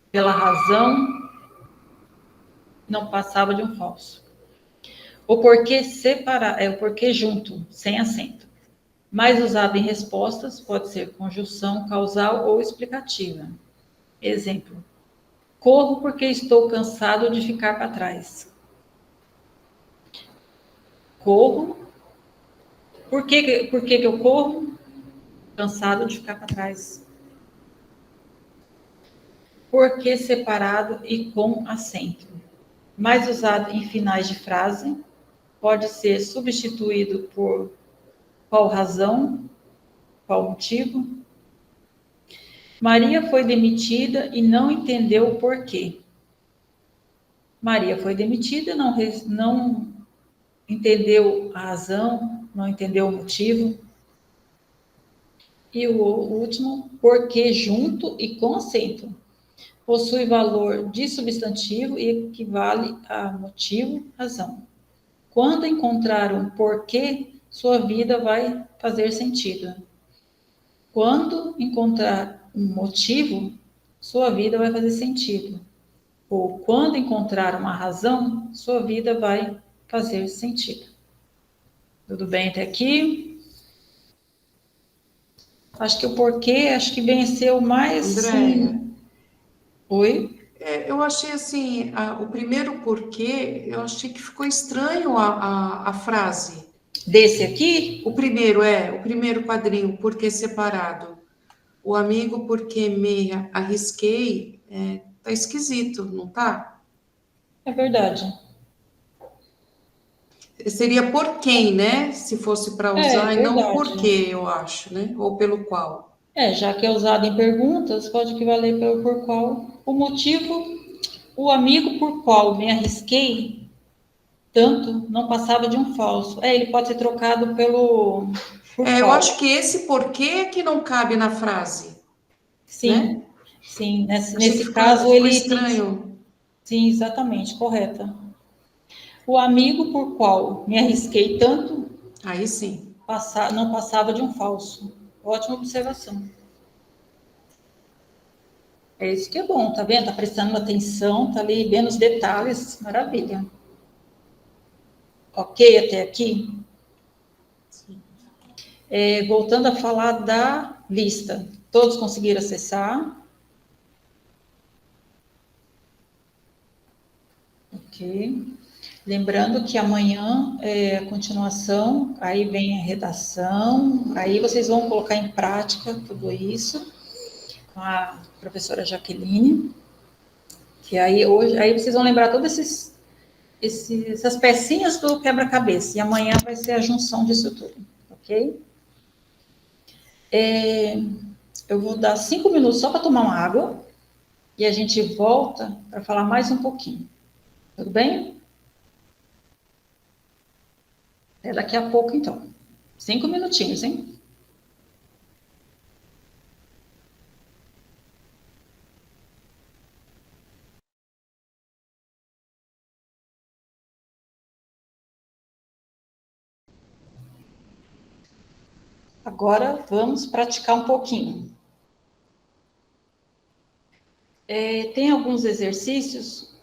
pela razão, não passava de um falso. O porquê separar, o porquê junto, sem acento. Mais usado em respostas, pode ser conjunção causal ou explicativa. Exemplo, corro porque estou cansado de ficar para trás. Corro. Por que que eu corro? Cansado de ficar para trás. Por que separado e com acento? Mais usado em finais de frase. Pode ser substituído por qual razão, qual motivo. Maria foi demitida e não entendeu o porquê. Maria foi demitida, não entendeu a razão, não entendeu o motivo. E o último, porque junto e com acento. Possui valor de substantivo e equivale a motivo, razão. Quando encontrar um porquê, sua vida vai fazer sentido. Quando encontrar um motivo, sua vida vai fazer sentido. Ou quando encontrar uma razão, sua vida vai fazer sentido. Tudo bem até aqui? Acho que o porquê, acho que venceu mais. Andréia, Oi? eu achei assim, o primeiro porquê, eu achei que ficou estranho a frase. Desse aqui? O primeiro quadrinho, porquê separado. O amigo, porque me arrisquei, tá esquisito, não tá? É verdade. Seria por quem, né? Se fosse para É usar, e não o verdade. porquê, eu acho, né? Ou pelo qual. Já que é usado em perguntas, pode equivaler pelo por qual. O motivo, o amigo por qual me arrisquei tanto não passava de um falso. Ele pode ser trocado pelo por Eu qual. acho que esse porquê é que não cabe na frase, né? Sim, sim. Nesse, Achei que nesse caso, ficou ele tem. estranho. Sim, exatamente, correta. O amigo por qual me arrisquei tanto Aí sim. não passava de um falso. Ótima observação. É isso que é bom, tá vendo? Tá prestando atenção, tá ali vendo os detalhes. Maravilha. Ok até aqui? Voltando a falar da lista. Todos conseguiram acessar? Ok. Lembrando que amanhã é a continuação, aí vem a redação, aí vocês vão colocar em prática tudo isso com a professora Jaqueline, que aí vocês vão lembrar todas essas pecinhas do quebra-cabeça, e amanhã vai ser a junção disso tudo, ok? Eu vou dar 5 minutos só para tomar uma água, e a gente volta para falar mais um pouquinho, tudo bem? Até daqui a pouco, então. 5 minutinhos, hein? Agora vamos praticar um pouquinho. Tem alguns exercícios,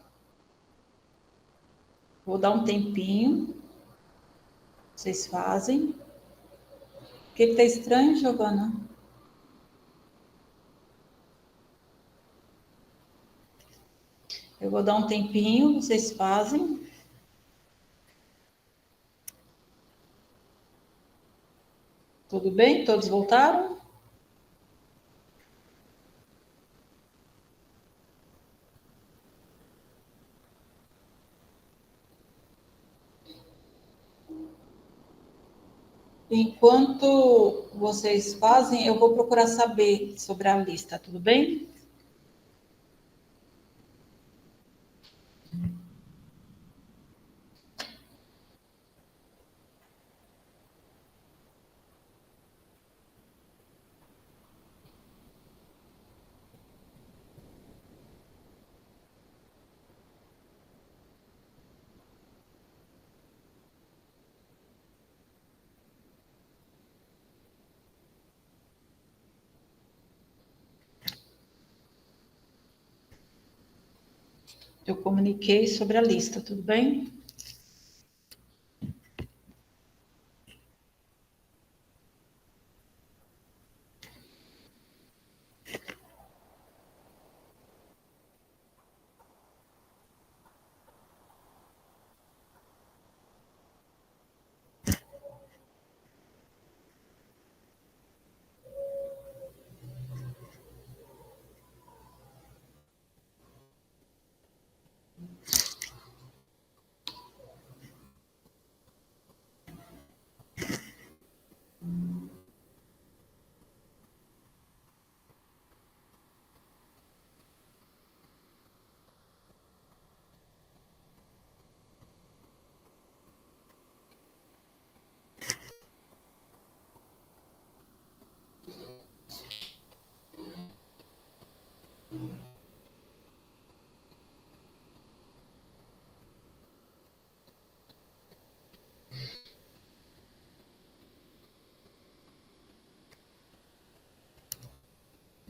vou dar um tempinho, vocês fazem. O que está estranho, Giovana? Eu vou dar um tempinho, vocês fazem. Tudo bem? Todos voltaram? Enquanto vocês fazem, eu vou procurar saber sobre a lista, tudo bem? Eu comuniquei sobre a lista, tudo bem?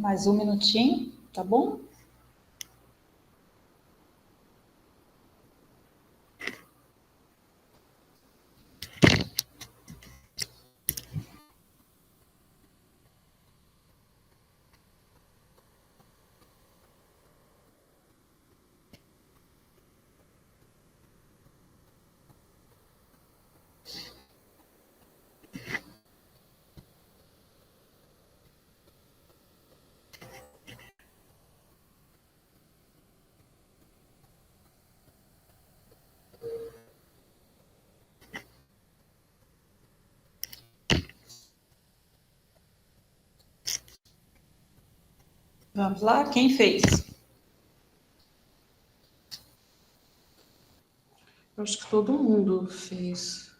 Mais um minutinho, tá bom? Vamos lá, quem fez? Eu acho que todo mundo fez.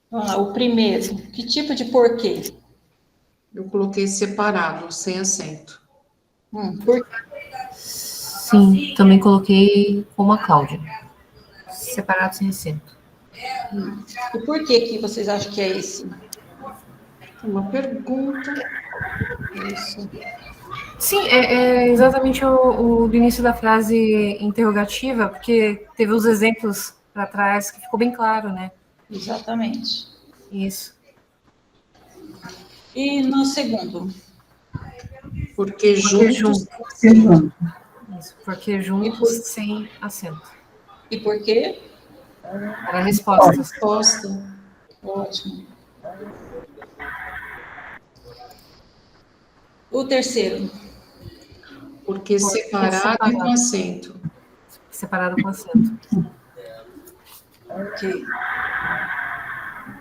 Vamos lá, o primeiro. Que tipo de porquê? Eu coloquei separado, sem acento. Por Sim, também coloquei como a Cláudia. Separado sem acento. E por que vocês acham que é esse? Uma pergunta. Isso. Sim, é exatamente o do início da frase interrogativa, porque teve os exemplos para trás que ficou bem claro, né? Exatamente. Isso. E no segundo? Porque Porque juntos. juntos. Exato. Isso, porque juntos por- sem acento. E por quê? Para respostas. Resposta. Ótimo. O terceiro? Porque separado e com acento. Separado com acento. Ok.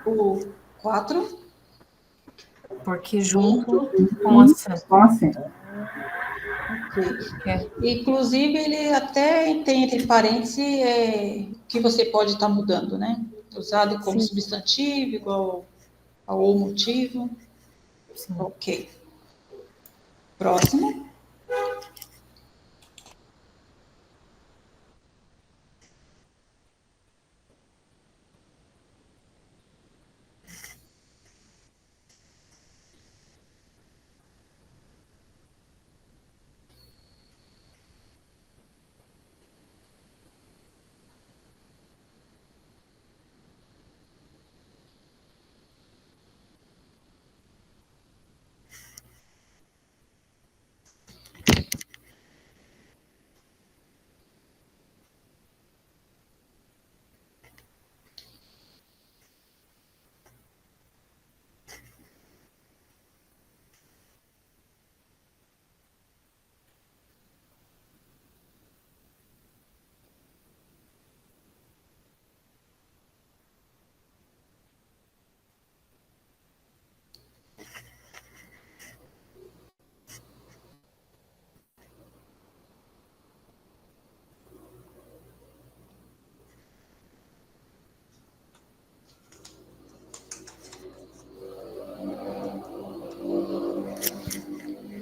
O 4? Porque junto com acento. Com acento. Ok. É. Inclusive, ele até tem entre parênteses que você pode estar mudando, né? Usado como Sim. substantivo, igual ao ou motivo. Sim. Ok. Próximo.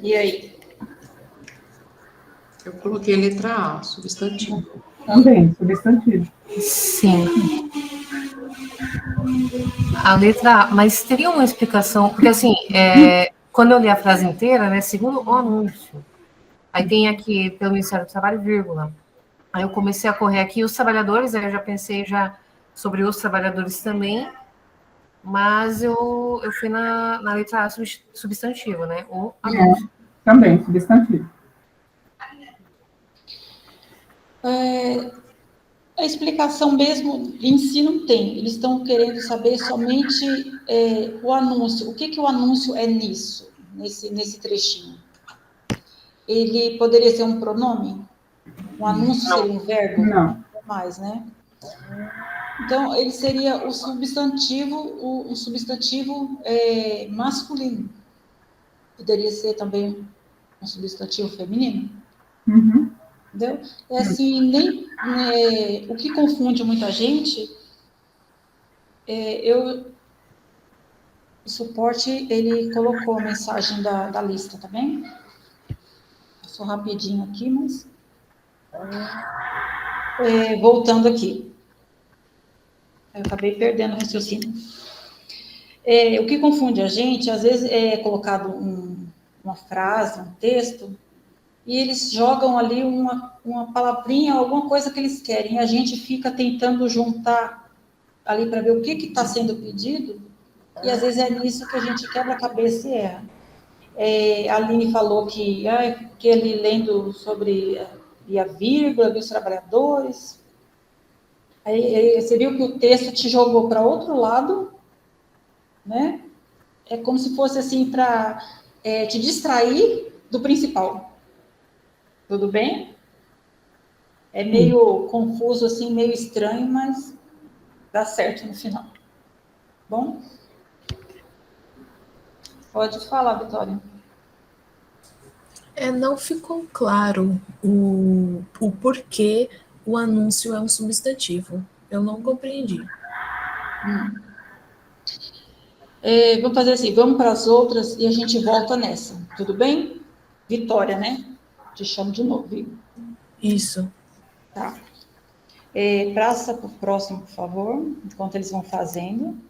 E aí? Eu coloquei letra A, substantivo. Também, substantivo. Sim. A letra A, mas teria uma explicação, porque assim, quando eu li a frase inteira, né, segundo o anúncio, aí tem aqui pelo Ministério do Trabalho, vírgula. Aí eu comecei a correr aqui os trabalhadores, aí eu já pensei já sobre os trabalhadores também, mas eu fui na letra A substantivo, né, o anúncio. Também, substantivo. A explicação mesmo em si não tem. Eles estão querendo saber somente o anúncio. O que o anúncio é nisso, nesse trechinho? Ele poderia ser um pronome? Um anúncio seria um verbo? Não. Mais, né? Então, ele seria o substantivo, um substantivo masculino. Poderia ser também um substantivo feminino? Uhum. Entendeu? É assim, o que confunde muita gente, o suporte, ele colocou a mensagem da lista, tá bem? Passou rapidinho aqui, mas... voltando aqui. Eu acabei perdendo o raciocínio. O que confunde a gente, às vezes é colocado uma frase, um texto, e eles jogam ali uma palavrinha, alguma coisa que eles querem, e a gente fica tentando juntar ali para ver o que está sendo pedido, e às vezes é nisso que a gente quebra a cabeça e erra. A Aline falou que ele lendo sobre a vírgula, dos trabalhadores, aí você viu que o texto te jogou para outro lado, né? É como se fosse assim para te distrair do principal. Tudo bem? É meio confuso, assim, meio estranho, mas dá certo no final. Bom? Pode falar, Vitória. Não ficou claro o porquê o anúncio é um substantivo. Eu não compreendi. Vamos fazer assim, vamos para as outras e a gente volta nessa. Tudo bem? Vitória, né? Te chamo de novo, viu? Isso. Tá. Praça para o próximo, por favor, enquanto eles vão fazendo.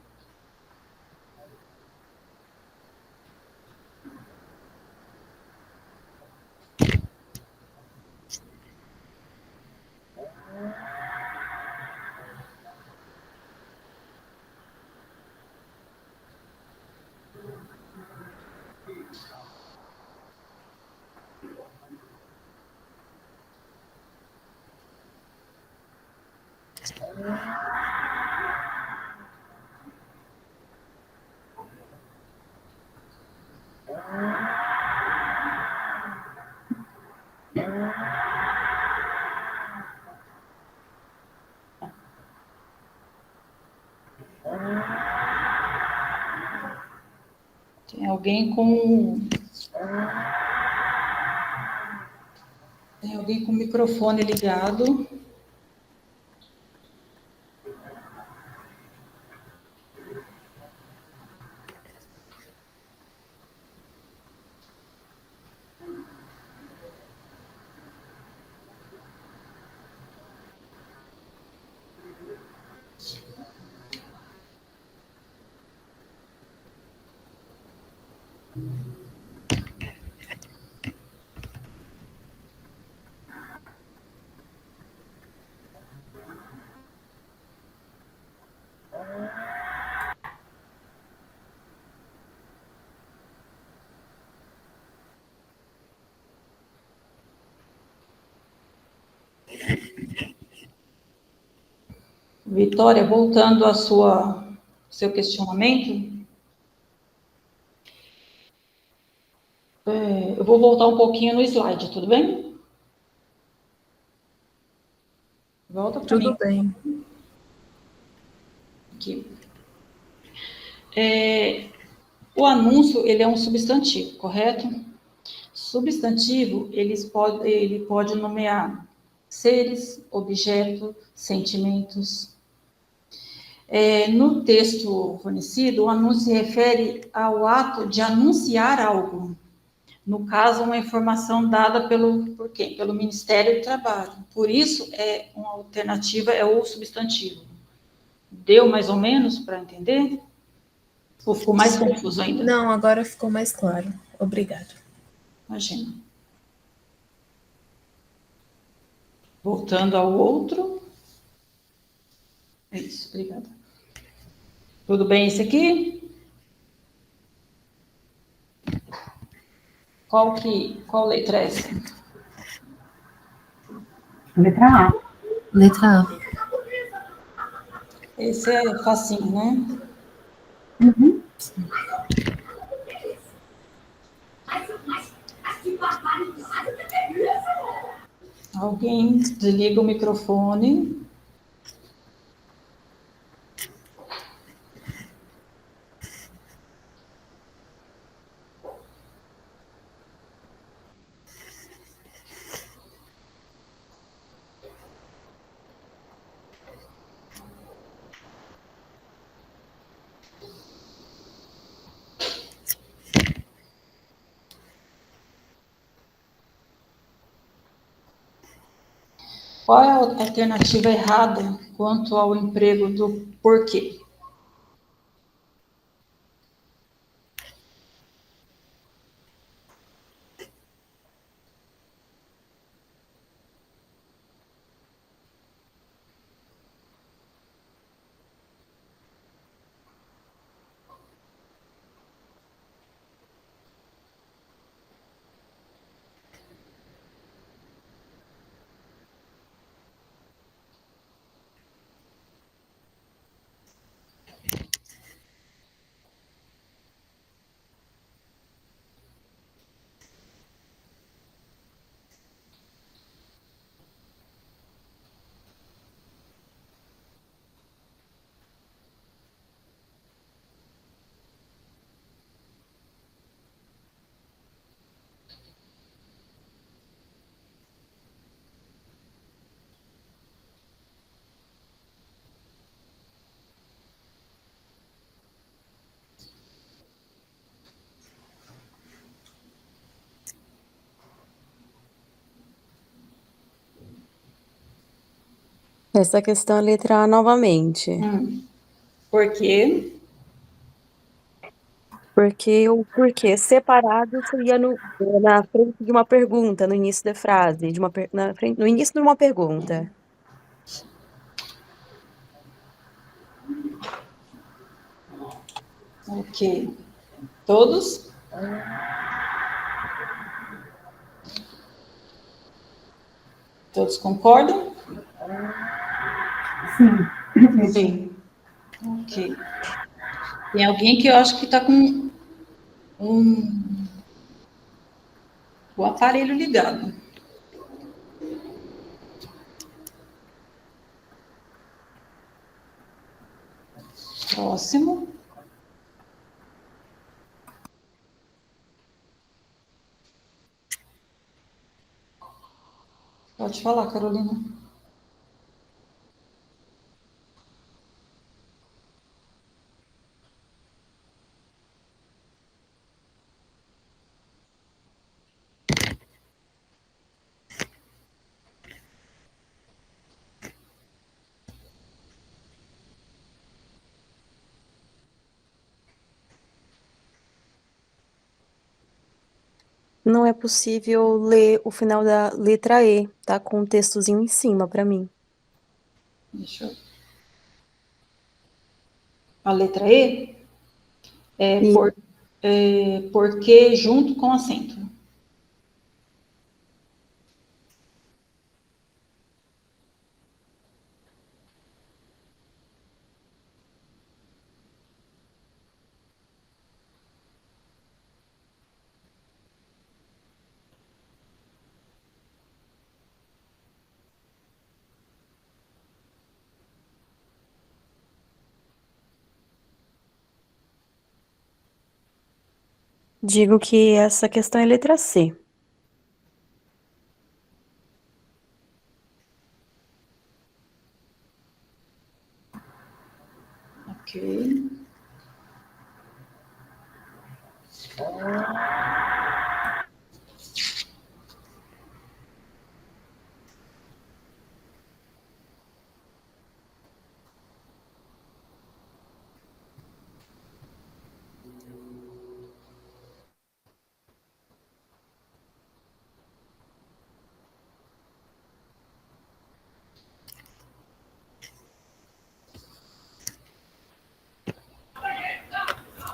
Tem alguém com o microfone ligado. Vitória, voltando ao seu questionamento, eu vou voltar um pouquinho no slide, tudo bem? Volta para mim. Tudo bem. Aqui. O anúncio, ele é um substantivo, correto? Substantivo, ele pode nomear seres, objetos, sentimentos. No texto fornecido, o anúncio se refere ao ato de anunciar algo. No caso, uma informação dada por quem? Pelo Ministério do Trabalho. Por isso, uma alternativa é o substantivo. Deu mais ou menos para entender? Ou ficou mais confuso ainda? Não, agora ficou mais claro. Obrigada. Imagina. Voltando ao outro. Isso, obrigada. Tudo bem esse aqui? Qual letra é essa? Letra A. Letra A. Esse é facinho, né? Uhum. Alguém desliga o microfone. Qual é a alternativa errada quanto ao emprego do porquê? Essa questão é letra A novamente. Por quê? Porque o porquê separado seria na frente de uma pergunta, no início da frase, no início de uma pergunta. Ok. Todos? Todos concordam? Sim. Sim. Ok. Tem alguém que eu acho que está com o aparelho ligado. Próximo. Pode falar, Carolina. Não é possível ler o final da letra E, tá com um textozinho em cima para mim. Deixa eu... A letra E é E porque junto com acento. digo que essa questão é letra C. Ok.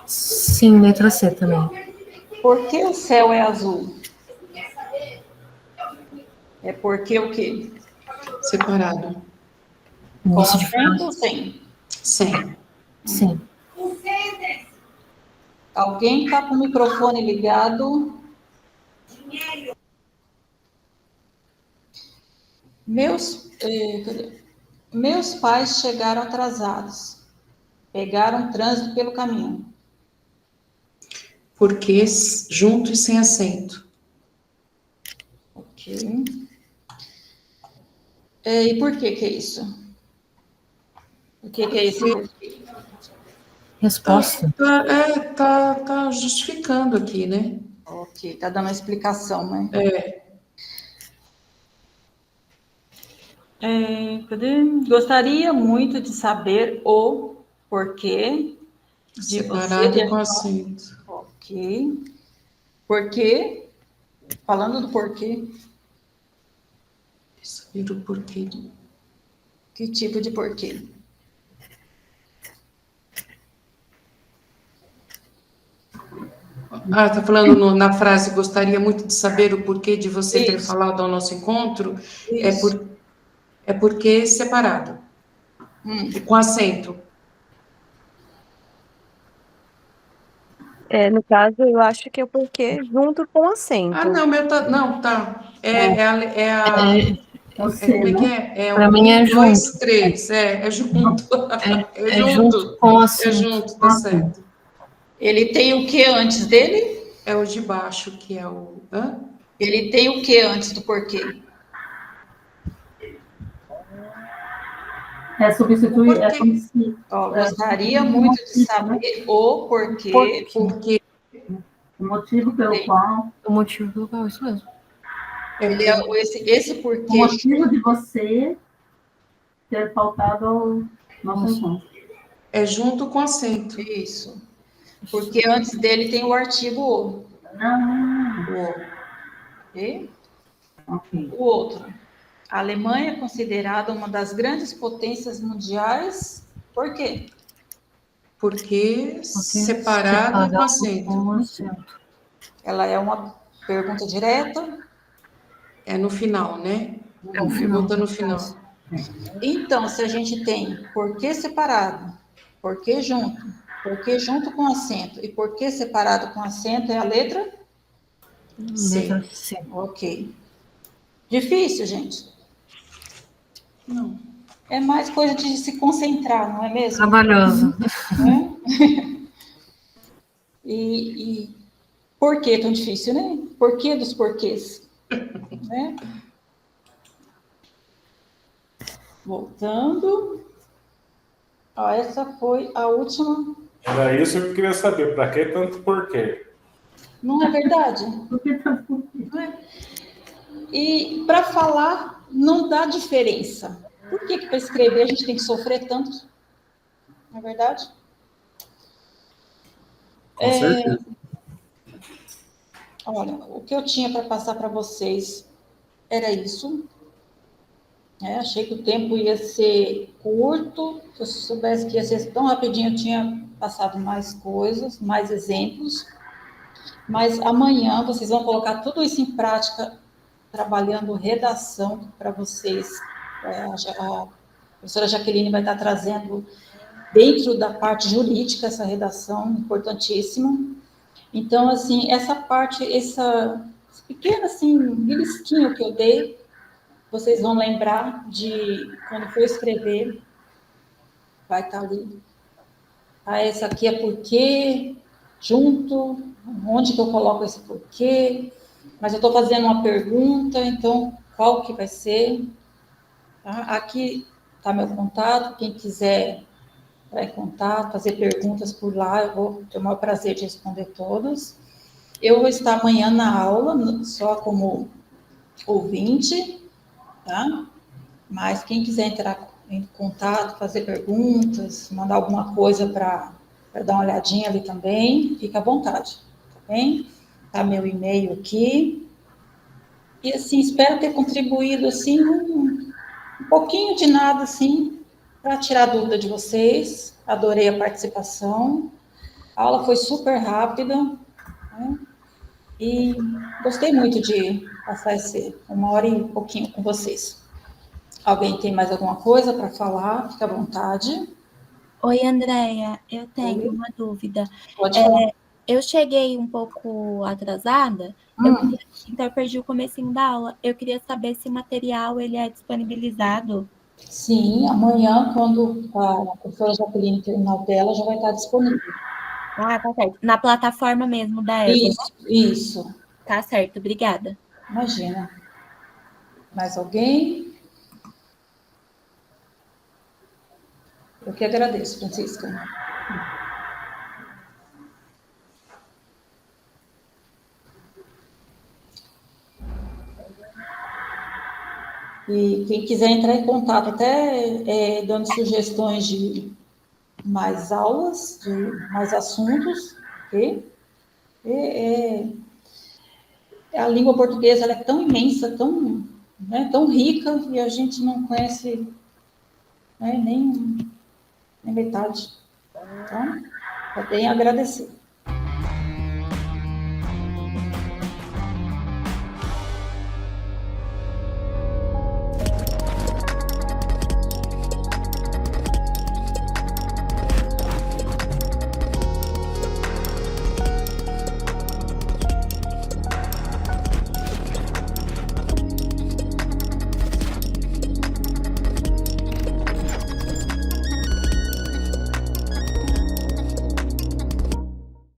Sim, letra C também. Por que o céu é azul? É porque o quê? Separado. Com Início de acento ou frase. sem? Sim. Sim. Alguém está com o microfone ligado? Cadê? Meus pais chegaram atrasados. Pegaram trânsito pelo caminho. Porque junto e sem acento. Ok. E por que é isso? O que é esse porquê? Resposta. Tá justificando aqui, né? Ok, está dando uma explicação, né? Cadê? Gostaria muito de saber o porquê de você Separado ter... com acento. Ok. Porquê? Falando do porquê. Saber o porquê. Que tipo de porquê? Tá falando na frase, gostaria muito de saber o porquê de você ter Isso, falado ao nosso encontro. É, isso. é porque separado. E com acento. No caso, eu acho que é o porquê junto com acento. Não, meu tá. Não, tá. Você, Como é que né? é? É Para mim é 1, 2, junto. 3. É junto. É É junto junto. com É acento. junto, tá certo. Ele tem o que antes dele? É o de baixo, que é o. Hã? Ele tem o que antes do porquê? Substituir, Porquê? como se... Gostaria muito de saber o porquê. Porque O motivo pelo qual... O motivo pelo qual, isso mesmo. Esse O porquê motivo de você ter faltado ao nosso encontro. É junto com acento. Isso. Porque antes dele tem o artigo o. Ok? Ok. O outro. A Alemanha é considerada uma das grandes potências mundiais. Por quê? Porque separado e com acento. com acento. Ela é uma pergunta direta. É no final, né? É no Pergunta no final. final. Então, se a gente tem por que separado, por que junto com acento e por que separado com acento, é a letra? Letra C. Ok. Difícil, gente? Não. É mais coisa de se concentrar, não é mesmo? Trabalhoso. Né? E por que tão difícil, né? Por que dos porquês? Né? Voltando. Ó, essa foi a última. Era isso que eu queria saber. Para que tanto porquê? Não é verdade? Por que tanto por quê? Não é? E para falar, não dá diferença. Por que para escrever a gente tem que sofrer tanto? Não é verdade? Com certeza. Olha, o que eu tinha para passar para vocês era isso. Achei que o tempo ia ser curto. Se eu soubesse que ia ser tão rapidinho, eu tinha passado mais coisas, mais exemplos. Mas amanhã vocês vão colocar tudo isso em prática, trabalhando redação para vocês. A professora Jaqueline vai estar trazendo, dentro da parte jurídica, essa redação importantíssima. Então, assim, essa parte, essa pequena, assim, belisquinho que eu dei, vocês vão lembrar de, quando for escrever, vai estar ali. Essa aqui é porquê, junto, onde que eu coloco esse porquê, mas eu estou fazendo uma pergunta, então, qual que vai ser? Tá? Aqui está meu contato, quem quiser entrar em contato, fazer perguntas por lá, eu vou ter o maior prazer de responder todas. Eu vou estar amanhã na aula, só como ouvinte, tá? Mas quem quiser entrar em contato, fazer perguntas, mandar alguma coisa para dar uma olhadinha ali também, fica à vontade, tá bem? Tá meu e-mail aqui. E, assim, espero ter contribuído, assim, um pouquinho de nada, assim, para tirar a dúvida de vocês. Adorei a participação. A aula foi super rápida, né? E gostei muito de passar uma hora e um pouquinho com vocês. Alguém tem mais alguma coisa para falar? Fique à vontade. Oi, Andréia, eu tenho uma dúvida. Pode falar. Eu cheguei um pouco atrasada, então eu perdi o comecinho da aula. Eu queria saber se o material ele é disponibilizado. Sim, amanhã, quando a professora Jaqueline terminar o dela, já vai estar disponível. Ah, tá certo. Na plataforma mesmo da ESA. Isso. Tá certo, obrigada. Imagina. Mais alguém? Eu que agradeço, Francisca. E quem quiser entrar em contato, até dando sugestões de mais aulas, de mais assuntos, ok? A língua portuguesa ela é tão imensa, tão, né, tão rica, e a gente não conhece, né, nem metade. Então, eu tenho a agradecer.